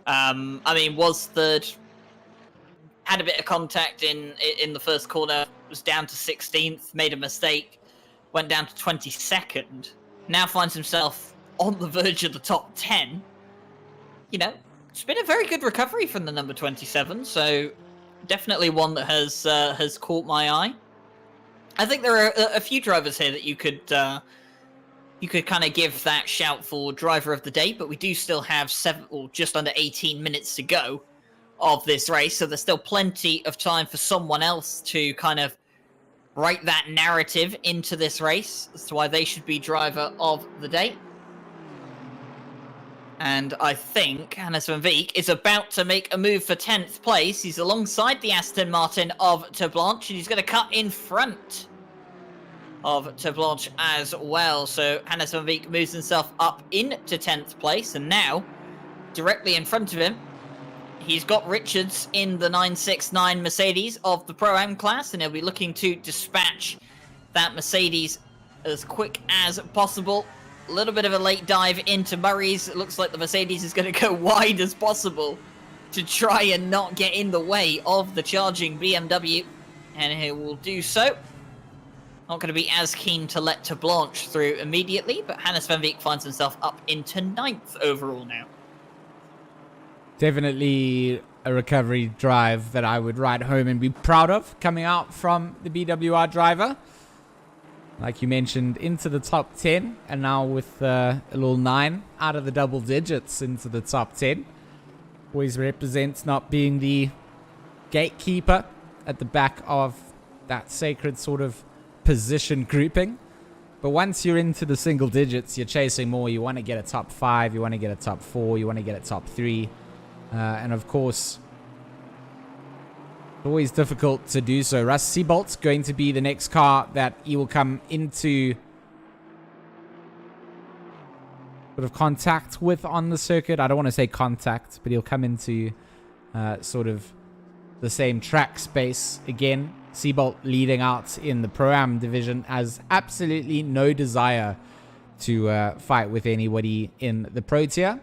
I mean, was third, had a bit of contact in the first corner, was down to 16th, made a mistake, went down to 22nd, now finds himself on the verge of the top 10. You know, it's been a very good recovery from the number 27, so definitely one that has caught my eye. I think there are a few drivers here that you could kind of give that shout for driver of the day, but we do still have just under 18 minutes to go of this race, so there's still plenty of time for someone else to kind of write that narrative into this race as to why they should be driver of the day. And I think Hannes van Veek is about to make a move for 10th place. He's alongside the Aston Martin of Terblanche, and he's going to cut in front of Terblanche as well. So Hannes van Veek moves himself up into 10th place, and now, directly in front of him, he's got Richards in the 969 Mercedes of the Pro-Am class, and he'll be looking to dispatch that Mercedes as quick as possible. A little bit of a late dive into Murray's. It looks like the Mercedes is going to go wide as possible to try and not get in the way of the charging BMW, and he will do so. Not going to be as keen to let Terblanche through immediately, but Hannes van Veek finds himself up into 9th overall now. Definitely a recovery drive that I would ride home and be proud of coming out from the BWR driver. Like you mentioned, into the top 10, and now with a little 9 out of the double digits into the top 10. Always represents not being the gatekeeper at the back of that sacred sort of position grouping. But once you're into the single digits, you're chasing more. You want to get a top 5, you want to get a top 4, you want to get a top 3. And of course, always difficult to do so. Russ Seabolt's going to be the next car that he will come into sort of contact with on the circuit. I don't want to say contact, but he'll come into sort of the same track space again. Seabolt leading out in the Pro-Am division has absolutely no desire to fight with anybody in the Pro Tier.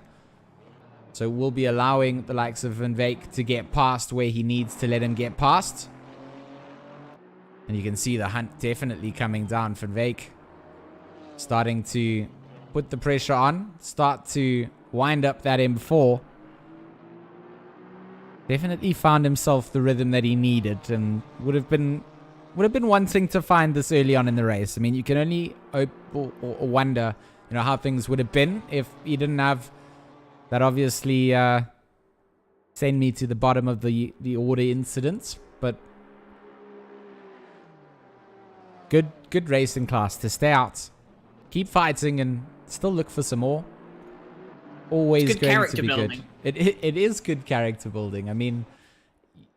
So we'll be allowing the likes of Van Veek to get past where he needs to let him get past. And you can see the hunt definitely coming down. Van Veek starting to put the pressure on. Start to wind up that M4. Definitely found himself the rhythm that he needed. And would have been wanting to find this early on in the race. I mean, you can only hope or wonder, you know, how things would have been if he didn't have... That obviously send me to the bottom of the order incidents, but good racing class to stay out, keep fighting, and still look for some more. Always going to be good. It is good character building. I mean,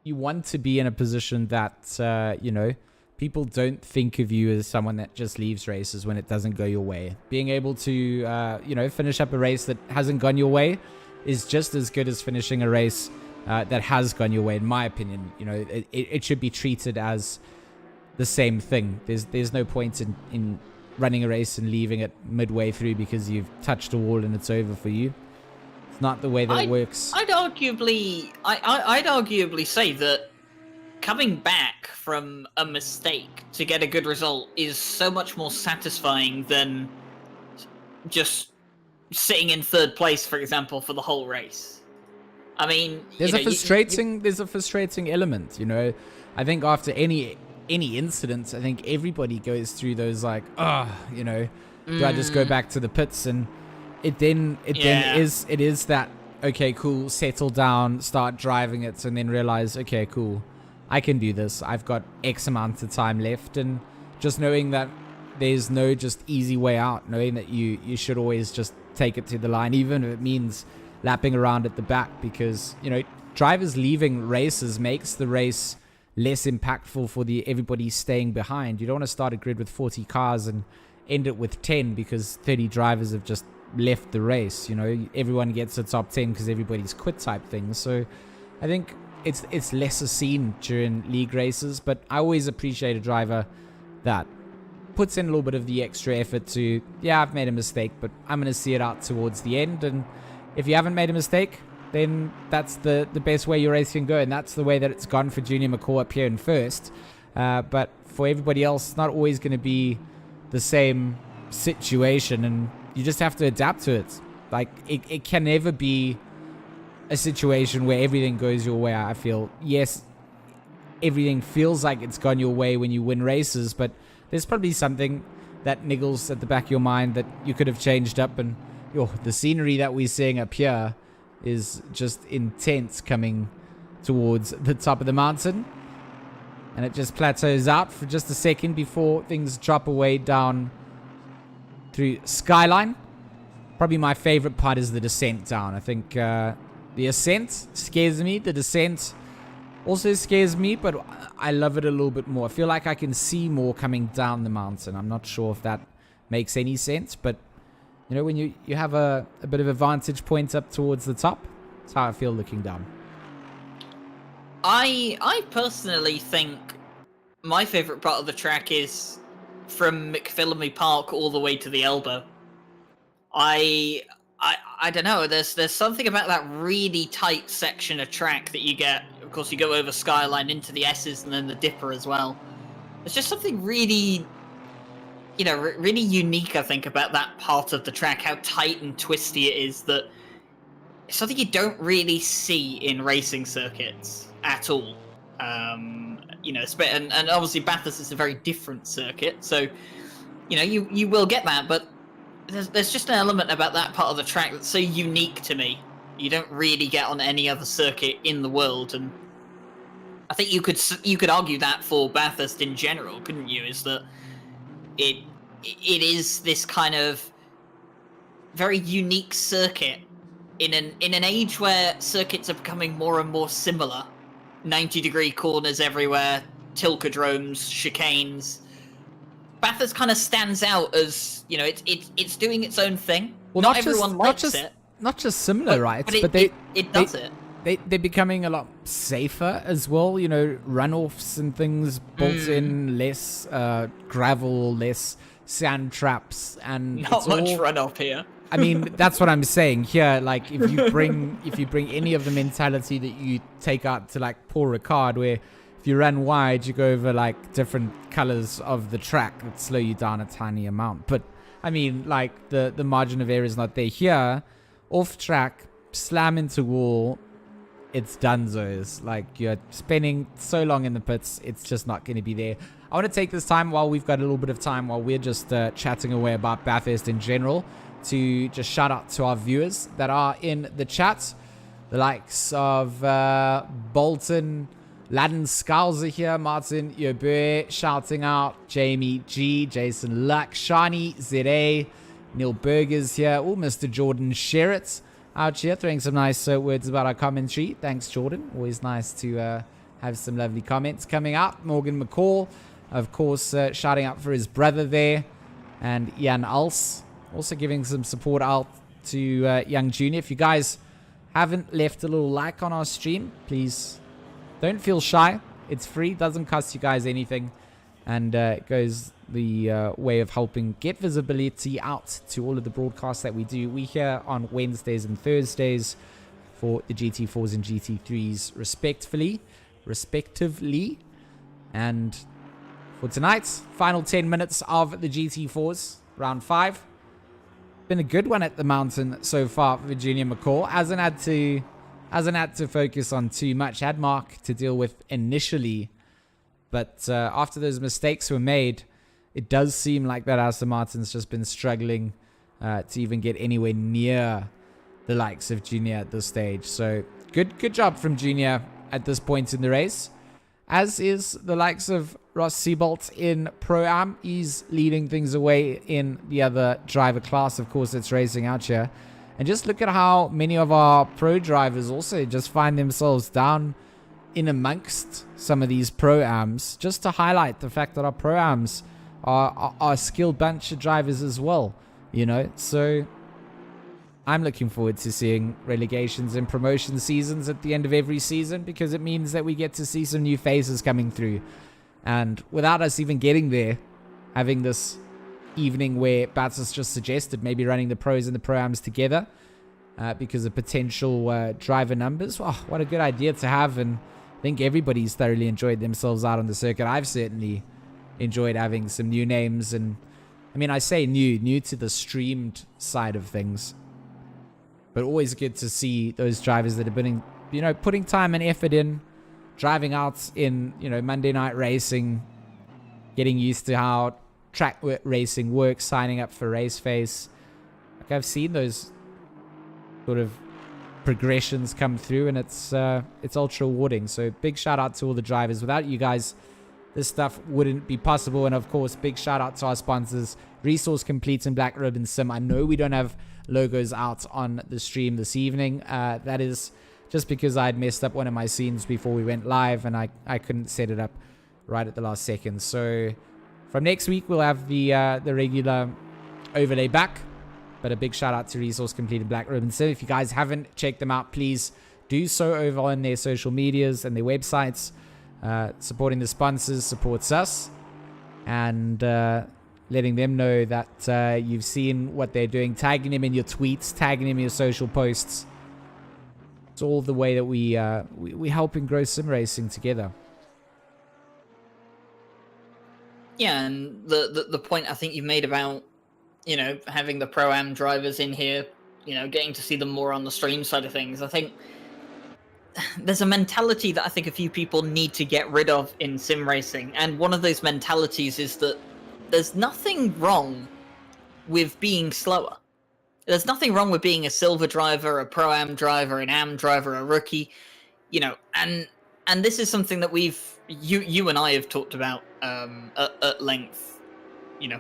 you want to be in a position that you know, people don't think of you as someone that just leaves races when it doesn't go your way. Being able to, you know, finish up a race that hasn't gone your way is just as good as finishing a race that has gone your way, in my opinion. You know, it should be treated as the same thing. There's no point in running a race and leaving it midway through because you've touched a wall and it's over for you. It's not the way that it works. I'd arguably say that coming back from a mistake to get a good result is so much more satisfying than just sitting in third place, for example, for the whole race. I mean, there's a frustrating element, you know. I think after any incident, I think everybody goes through those like, you know, do I just go back to the pits? And it is that, okay, cool, settle down, start driving it, and then realize, okay, cool, I can do this. I've got X amount of time left, and just knowing that there's no just easy way out, knowing that you should always just take it to the line, even if it means lapping around at the back, because, you know, drivers leaving races makes the race less impactful for everybody staying behind. You don't want to start a grid with 40 cars and end it with 10 because 30 drivers have just left the race. You know, everyone gets a top 10 because everybody's quit type thing. So I think it's lesser seen during league races, but I always appreciate a driver that puts in a little bit of the extra effort to, yeah, I've made a mistake, but I'm going to see it out towards the end. And if you haven't made a mistake, then that's the best way your race can go. And that's the way that it's gone for Junior McCall up here in first. But for everybody else, it's not always going to be the same situation. And you just have to adapt to it. Like, it can never be a situation where everything goes your way, I feel. Yes, everything feels like it's gone your way when you win races, but there's probably something that niggles at the back of your mind that you could have changed up. And the scenery that we're seeing up here is just intense coming towards the top of the mountain. And it just plateaus out for just a second before things drop away down through Skyline. Probably my favorite part is the descent down. I think the ascent scares me. The descent also scares me, but I love it a little bit more. I feel like I can see more coming down the mountain. I'm not sure if that makes any sense, but you know, when you have a bit of a vantage point up towards the top, that's how I feel looking down. I personally think my favourite part of the track is from McPhillamy Park all the way to the elbow. I don't know, there's something about that really tight section of track that you get. Of course, you go over Skyline into the S's and then the Dipper as well. There's just something really, you know, really unique, I think, about that part of the track, how tight and twisty it is, that it's something you don't really see in racing circuits at all. You know, and obviously Bathurst is a very different circuit, so, you know, you will get that, but there's just an element about that part of the track that's so unique to me. You don't really get on any other circuit in the world, and I think you could argue that for Bathurst in general, couldn't you? Is that it is this kind of very unique circuit in an age where circuits are becoming more and more similar. 90-degree corners everywhere, tilkodromes, chicanes. Bathurst kind of stands out as, you know, it's doing its own thing. Well, not everyone likes it. Not just similar, right? But it does it. They're becoming a lot safer as well. You know, runoffs and things built in, less gravel, less sand traps, and not much runoff here. I mean, that's what I'm saying here. Like, if you bring any of the mentality that you take out to like Paul Ricard, where if you run wide, you go over like different colors of the track that slow you down a tiny amount. But I mean, like the margin of error is not there here. Off track, slam into wall, it's donezo's. Like, you're spending so long in the pits, it's just not going to be there. I want to take this time while we've got a little bit of time, while we're just chatting away about Bathurst in general, to just shout out to our viewers that are in the chat. The likes of Bolton, Ladden Skulls are here, Martin Yobue shouting out, Jamie G, Jason Luck, Shani, ZA, Neil Berger's here. Oh, Mr. Jordan Sherritt out here throwing some nice words about our commentary. Thanks, Jordan. Always nice to have some lovely comments coming up. Morgan McCall, of course, shouting out for his brother there. And Jan Als also giving some support out to Young Junior. If you guys haven't left a little like on our stream, please don't feel shy. It's free, doesn't cost you guys anything, and it goes the way of helping get visibility out to all of the broadcasts that we do. We here on Wednesdays and Thursdays for the GT4s and GT3s respectively. And for tonight's final 10 minutes of the GT4s, round 5. Been a good one at the mountain so far for Junior McCall. Hasn't had to focus on too much. Had Mark to deal with initially, but after those mistakes were made, it does seem like that Aston Martin's just been struggling to even get anywhere near the likes of Junior at this stage. So good job from Junior at this point in the race, as is the likes of Ross Seabolt in Pro-Am. He's leading things away in the other driver class, of course, that's racing out here. And just look at how many of our pro drivers also just find themselves down in amongst some of these pro-ams, just to highlight the fact that our pro-ams are a skilled bunch of drivers as well, you know. So I'm looking forward to seeing relegations and promotion seasons at the end of every season, because it means that we get to see some new faces coming through. And without us even getting there, having this evening where Bathurst just suggested maybe running the pros and the pro-ams together because of potential driver numbers. Oh, what a good idea to have. And I think everybody's thoroughly enjoyed themselves out on the circuit. I've certainly enjoyed having some new names. And I mean, I say new to the streamed side of things. But always good to see those drivers that have been, putting time and effort in, driving out in, Monday night racing, getting used to how track racing works, signing up for Raceface. Like, I've seen those sort of progressions come through, and it's ultra rewarding. So big shout out to all the drivers. Without you guys, this stuff wouldn't be possible. And of course, big shout out to our sponsors, Resource Complete and Black Ribbon Sim. I know we don't have logos out on the stream this evening. That is just because I had messed up one of my scenes before we went live, and I couldn't set it up right at the last second. So from next week, we'll have the regular overlay back. But a big shout out to Resource Complete and Black Ribbon Sim. If you guys haven't checked them out, please do so over on their social medias and their websites. Supporting the sponsors supports us, and letting them know that you've seen what they're doing, tagging them in your tweets, tagging them in your social posts. It's all the way that we help and grow sim racing together. Yeah, and the point I think you made about, having the Pro-Am drivers in here, getting to see them more on the stream side of things, I think there's a mentality that I think a few people need to get rid of in sim racing. And one of those mentalities is that there's nothing wrong with being slower. There's nothing wrong with being a silver driver, a Pro-Am driver, an Am driver, a rookie, and this is something that you and I have talked about at length, in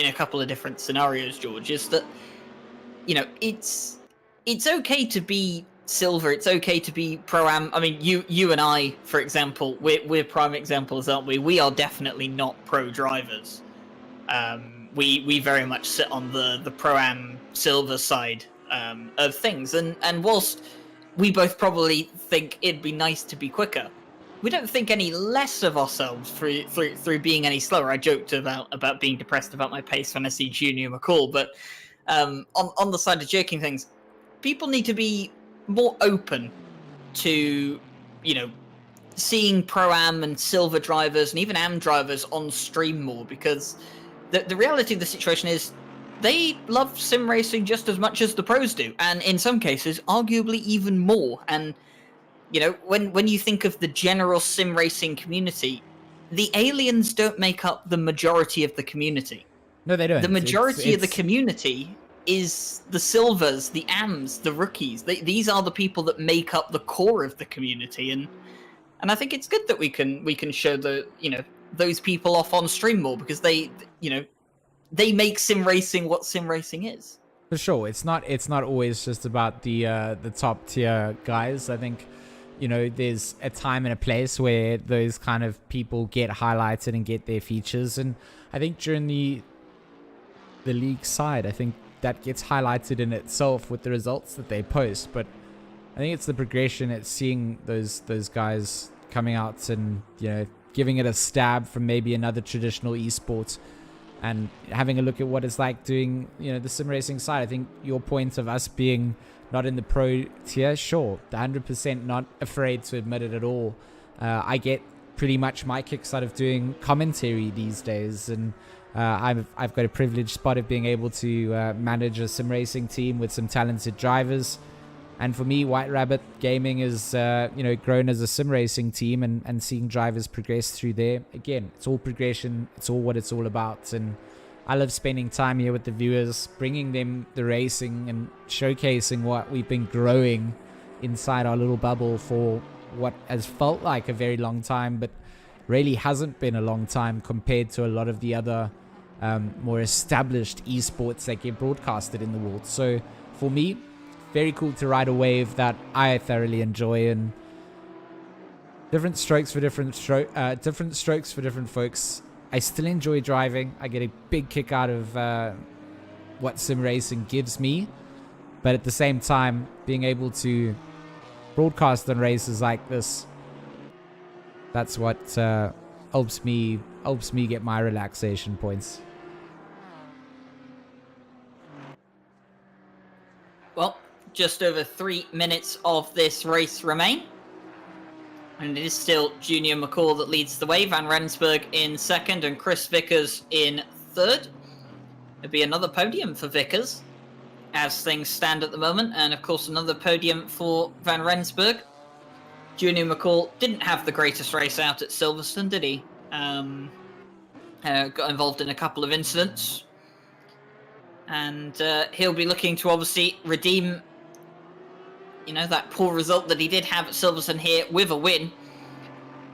a couple of different scenarios, George, is that, it's okay to be silver, it's okay to be Pro-Am. I mean, you and I, for example, we're prime examples, aren't we? We are definitely not pro drivers. We very much sit on the Pro-Am silver side of things, and whilst we both probably think it'd be nice to be quicker, we don't think any less of ourselves through being any slower. I joked about being depressed about my pace when I see Junior McCall, but on the side of joking things, people need to be more open to, seeing Pro-Am and silver drivers and even Am drivers on stream more, because the reality of the situation is they love sim racing just as much as the pros do, and in some cases, arguably even more. And, when you think of the general sim racing community, the aliens don't make up the majority of the community. No, they don't. The majority of the community is the silvers, the Ams, the rookies. These are the people that make up the core of the community, and I think it's good that we can show those people off on stream more, because they make sim racing what sim racing is. For sure, it's not always just about the top tier guys. I think there's a time and a place where those kind of people get highlighted and get their features, and I think during the league side, I think that gets highlighted in itself with the results that they post. But I think it's the progression, it's seeing those guys coming out and giving it a stab from maybe another traditional esport, and having a look at what it's like doing the sim racing side. I think your point of us being not in the pro tier, sure, 100% not afraid to admit it at all. I get pretty much my kicks out of doing commentary these days, and I've got a privileged spot of being able to manage a sim racing team with some talented drivers. And for me, White Rabbit Gaming is grown as a sim racing team, and seeing drivers progress through there. Again, it's all progression, it's all what it's all about. And I love spending time here with the viewers, bringing them the racing and showcasing what we've been growing inside our little bubble for what has felt like a very long time, but really hasn't been a long time compared to a lot of the other more established esports that get broadcasted in the world. So for me, very cool to ride a wave that I thoroughly enjoy, and Different strokes for different strokes for different folks. I still enjoy driving. I get a big kick out of what sim racing gives me, but at the same time, being able to broadcast on races like this, that's what helps me get my relaxation points. Well, just over 3 minutes of this race remain. And it is still Junior McCall that leads the way. Van Rensburg in second and Chris Vickers in third. There'll be another podium for Vickers as things stand at the moment. And of course, another podium for Van Rensburg. Junior McCall didn't have the greatest race out at Silverstone, did he? Got involved in a couple of incidents. And he'll be looking to obviously redeem, that poor result that he did have at Silverstone here with a win.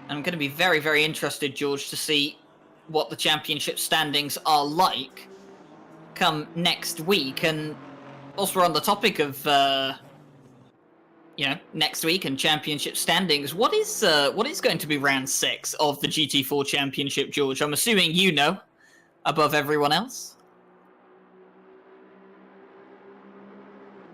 And I'm going to be very, very interested, George, to see what the championship standings are like come next week. And also we're on the topic of, next week and championship standings. What is going to be round 6 of the GT4 championship, George? I'm assuming you know above everyone else.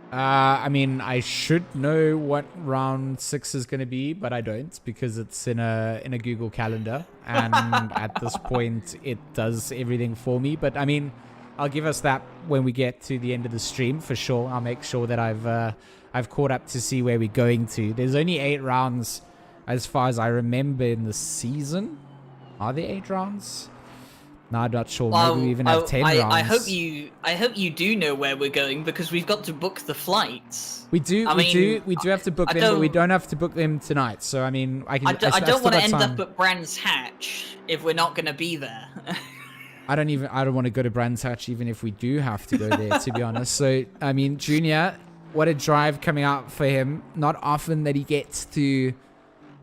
I should know what round 6 is going to be, but I don't, because it's in a Google Calendar, and at this point it does everything for me. But I'll give us that when we get to the end of the stream for sure. I'll make sure that I've caught up to see where we're going to. There's only 8 rounds as far as I remember in the season. Are there 8 rounds? No, I'm not sure. Maybe we even have 10 rounds. I hope you do know where we're going, because we've got to book the flights. We do have to book them, but we don't have to book them tonight. So I don't want to end up at Brands Hatch if we're not going to be there. I don't want to go to Brands Hatch even if we do have to go there, to be honest. So Junior, what a drive coming out for him. Not often that he gets to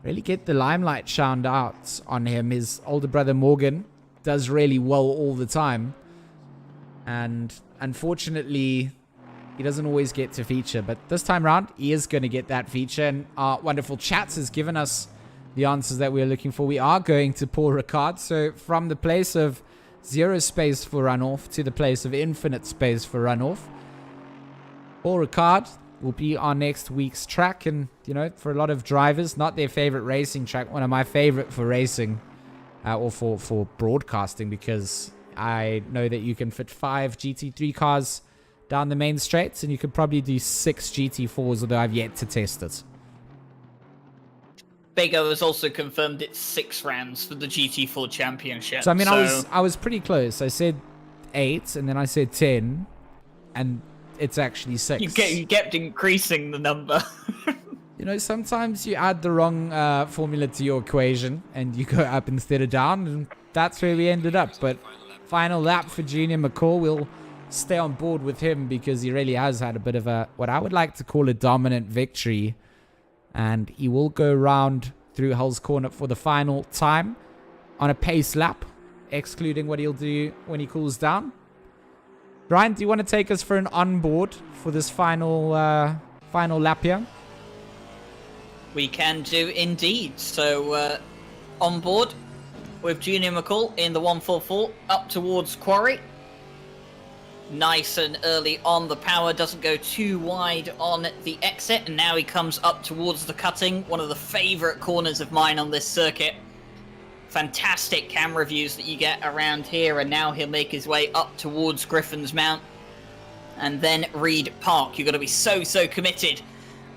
really get the limelight shined out on him. His older brother Morgan does really well all the time, and unfortunately he doesn't always get to feature, but this time around he is going to get that feature, and our wonderful chats has given us the answers that we're looking for. We are going to Paul Ricard, so from the place of 0 space for runoff to the place of infinite space for runoff, Paul Ricard will be our next week's track. And for a lot of drivers, not their favorite racing track, one of my favorite for racing, or for broadcasting, because I know that you can fit 5 GT3 cars down the main straights, and you could probably do 6 GT4s, although I've yet to test it. Bego has also confirmed it's 6 rounds for the GT4 championship. So I was pretty close. I said 8, and then I said 10, and it's actually 6. You kept increasing the number. Sometimes you add the wrong formula to your equation and you go up instead of down, and that's where we ended up. But final lap for Junior McCall. We'll stay on board with him because he really has had a bit of what I would like to call a dominant victory. And he will go round through Hull's Corner for the final time on a pace lap, excluding what he'll do when he cools down. Brian, do you want to take us for an onboard for this final lap here? We can do indeed. So on board with Junior McCall in the 144 up towards Quarry. Nice and early on the power, doesn't go too wide on the exit, and now he comes up towards the cutting, one of the favourite corners of mine on this circuit. Fantastic camera views that you get around here, and now he'll make his way up towards Griffin's Mount and then Reed Park. You've got to be so committed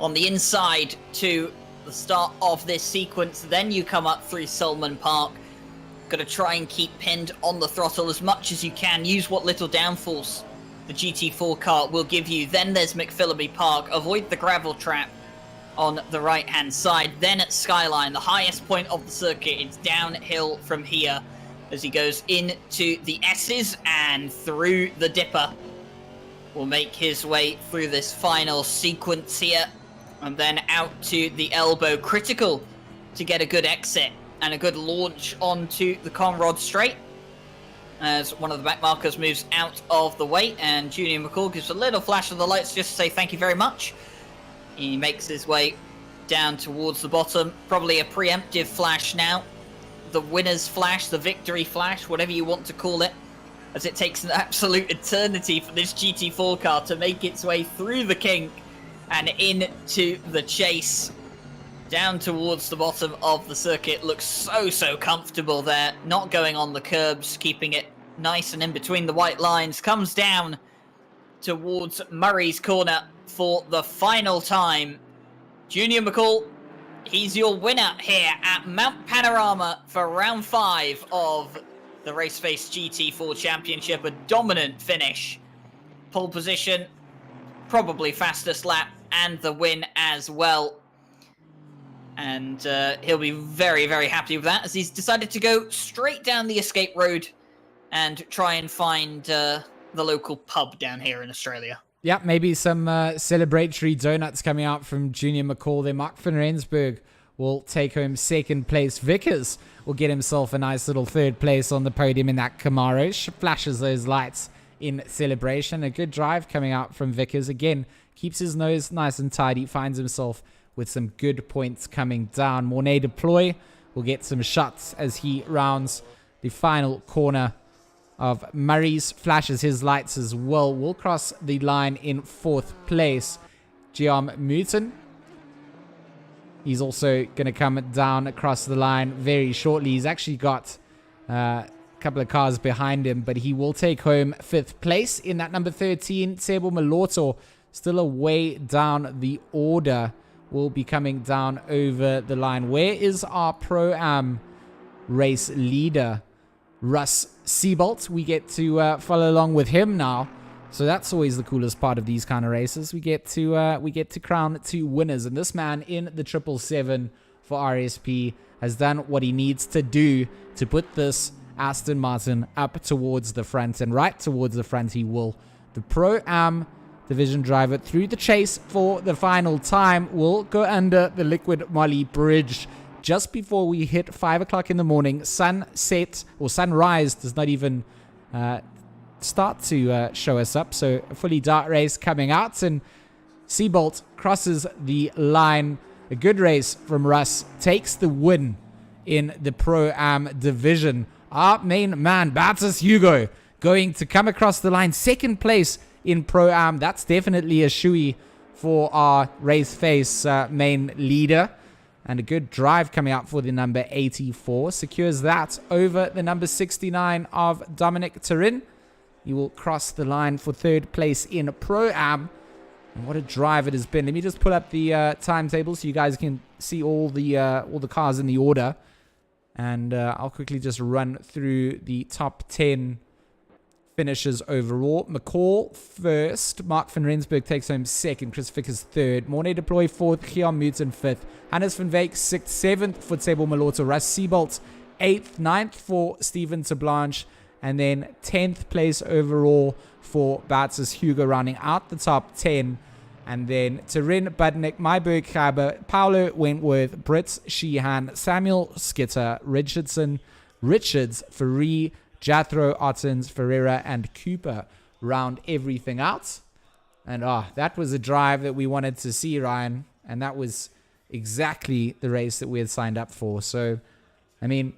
on the inside to the start of this sequence. Then you come up through Solomon Park. Got to try and keep pinned on the throttle as much as you can. Use what little downforce the GT4 car will give you. Then there's McPhillamy Park. Avoid the gravel trap on the right-hand side. Then at Skyline, the highest point of the circuit. It's downhill from here as he goes into the S's and through the Dipper. Will make his way through this final sequence here. And then out to the elbow. Critical to get a good exit and a good launch onto the Conrod Straight as one of the back markers moves out of the way, and Junior McCall gives a little flash of the lights just to say thank you very much. He makes his way down towards the bottom. Probably a preemptive flash now. The winner's flash, the victory flash, whatever you want to call it, as it takes an absolute eternity for this GT4 car to make its way through the kink and into the chase. Down towards the bottom of the circuit. Looks so comfortable there. Not going on the curbs, keeping it nice and in between the white lines. Comes down towards Murray's corner for the final time. Junior McCall, he's your winner here at Mount Panorama for round 5 of the Raceface GT4 Championship. A dominant finish. Pole position, probably fastest lap, and the win as well. And he'll be very happy with that, as he's decided to go straight down the escape road and try and find the local pub down here in Australia. Yeah, maybe some celebratory donuts coming out from Junior McCall there. Mark van Rensburg will take home second place. Vickers will get himself a nice little third place on the podium in that Camaro. Flashes those lights in celebration. A good drive coming out from Vickers. Again, keeps his nose nice and tidy. Finds himself with some good points coming down. Mornay Deploy will get some shots as he rounds the final corner of Murray's. Flashes his lights as well. Will cross the line in 4th place. Giam Muton, he's also going to come down across the line very shortly. He's actually got a couple of cars behind him, but he will take home 5th place in that number 13. Sebo Maloto, still a way down the order, will be coming down over the line. Where is our Pro-Am race leader? Russ Seabolt. We get to follow along with him now. So that's always the coolest part of these kind of races. We get to crown 2 winners. And this man in the 777 for RSP has done what he needs to do to put this Aston Martin up towards the front. And right towards the front he will. The Pro-Am division driver through the chase for the final time will go under the Liquid Moly Bridge just before we hit 5 o'clock in the morning. Sunset or sunrise does not even start to show us up. So a fully dark race coming out, and Seabolt crosses the line. A good race from Russ, takes the win in the Pro-Am division. Our main man, Bathurst Hugo, going to come across the line. 2nd place in Pro-Am. That's definitely a shoey for our Raceface main leader. And a good drive coming out for the number 84. Secures that over the number 69 of Dominic Turin. He will cross the line for 3rd place in Pro-Am. And what a drive it has been. Let me just pull up the timetable so you guys can see all the cars in the order. And I'll quickly just run through the top 10 finishes overall. McCall 1st. Mark van Rensburg takes home 2nd. Chris Vickers 3rd. Mornay Deploy 4th. Giam Muton 5th. Hannes van Veek 6th. 7th for Sebo Maloto. Russ Seabolt 8th. 9th for Steven Tablanche. And then 10th place overall for Bathurst Hugo, rounding out the top 10. And then Turin, Budnick, Myberg, Chaber, Paolo Wentworth, Brits Sheehan, Samuel Skitter, Richards, Ferree, Jathro, Ottens, Ferreira, and Cooper round everything out. And that was a drive that we wanted to see, Ryan. And that was exactly the race that we had signed up for. So, I mean,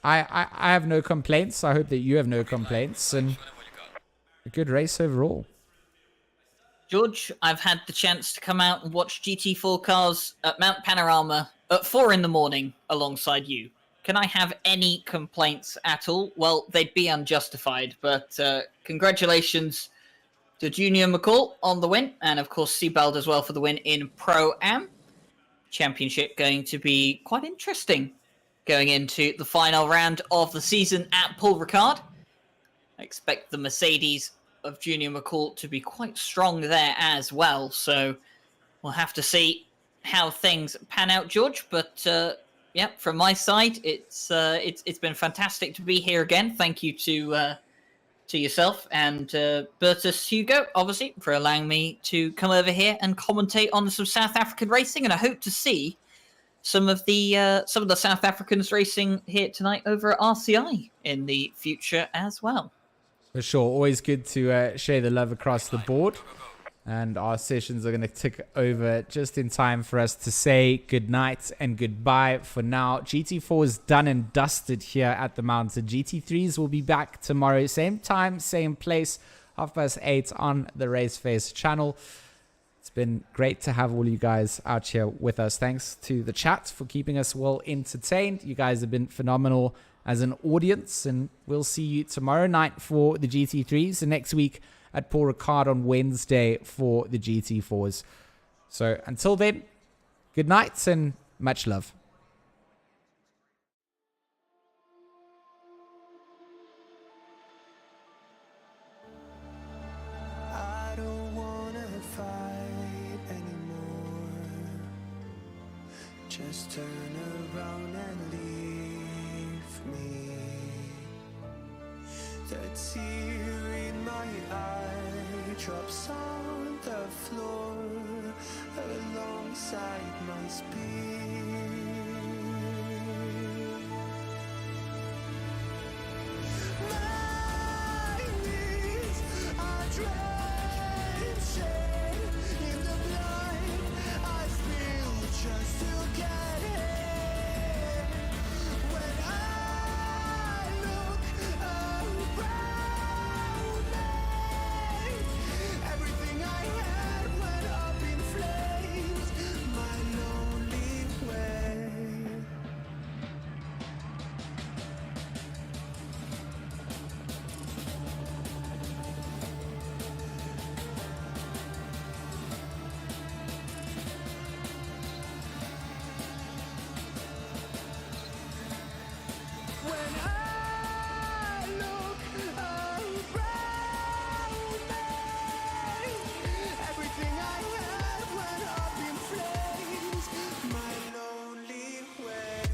I have no complaints. I hope that you have no complaints. And a good race overall. George, I've had the chance to come out and watch GT4 cars at Mount Panorama at 4 in the morning alongside you. Can I have any complaints at all? Well, they'd be unjustified, but congratulations to Junior McCall on the win, and of course Seabald as well for the win in Pro-Am. Championship going to be quite interesting going into the final round of the season at Paul Ricard. I expect the Mercedes of Junior McCall to be quite strong there as well, so we'll have to see how things pan out, George, but yeah, from my side, it's been fantastic to be here again. Thank you to yourself and Bertus Hugo, obviously, for allowing me to come over here and commentate on some South African racing. And I hope to see some of the South Africans racing here tonight over at RCI in the future as well. For sure, always good to share the love across the board. And our sessions are going to tick over just in time for us to say goodnight and goodbye for now. GT4 is done and dusted here at the mountain. GT3s will be back tomorrow. Same time, same place, 8:30 on the Raceface channel. It's been great to have all you guys out here with us. Thanks to the chat for keeping us well entertained. You guys have been phenomenal as an audience. And we'll see you tomorrow night for the GT3s. And next week at Paul Ricard on Wednesday for the GT4s. So until then, good night and much love. I don't wanna fight anymore. Just turn around and leave me. The tear in my eye drops on the floor alongside my speed. My knees are drenching in the blood I spill just to get in. When I look around me, everything I had went up in flames. My lonely way. When I look around me, everything I had went up in flames. My lonely way.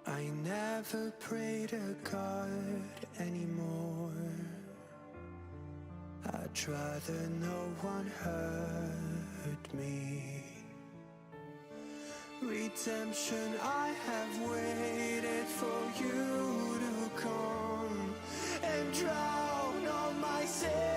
I never pray to God anymore. I'd rather no one hurt me. Redemption, I have waited for you to come and drown all my sins.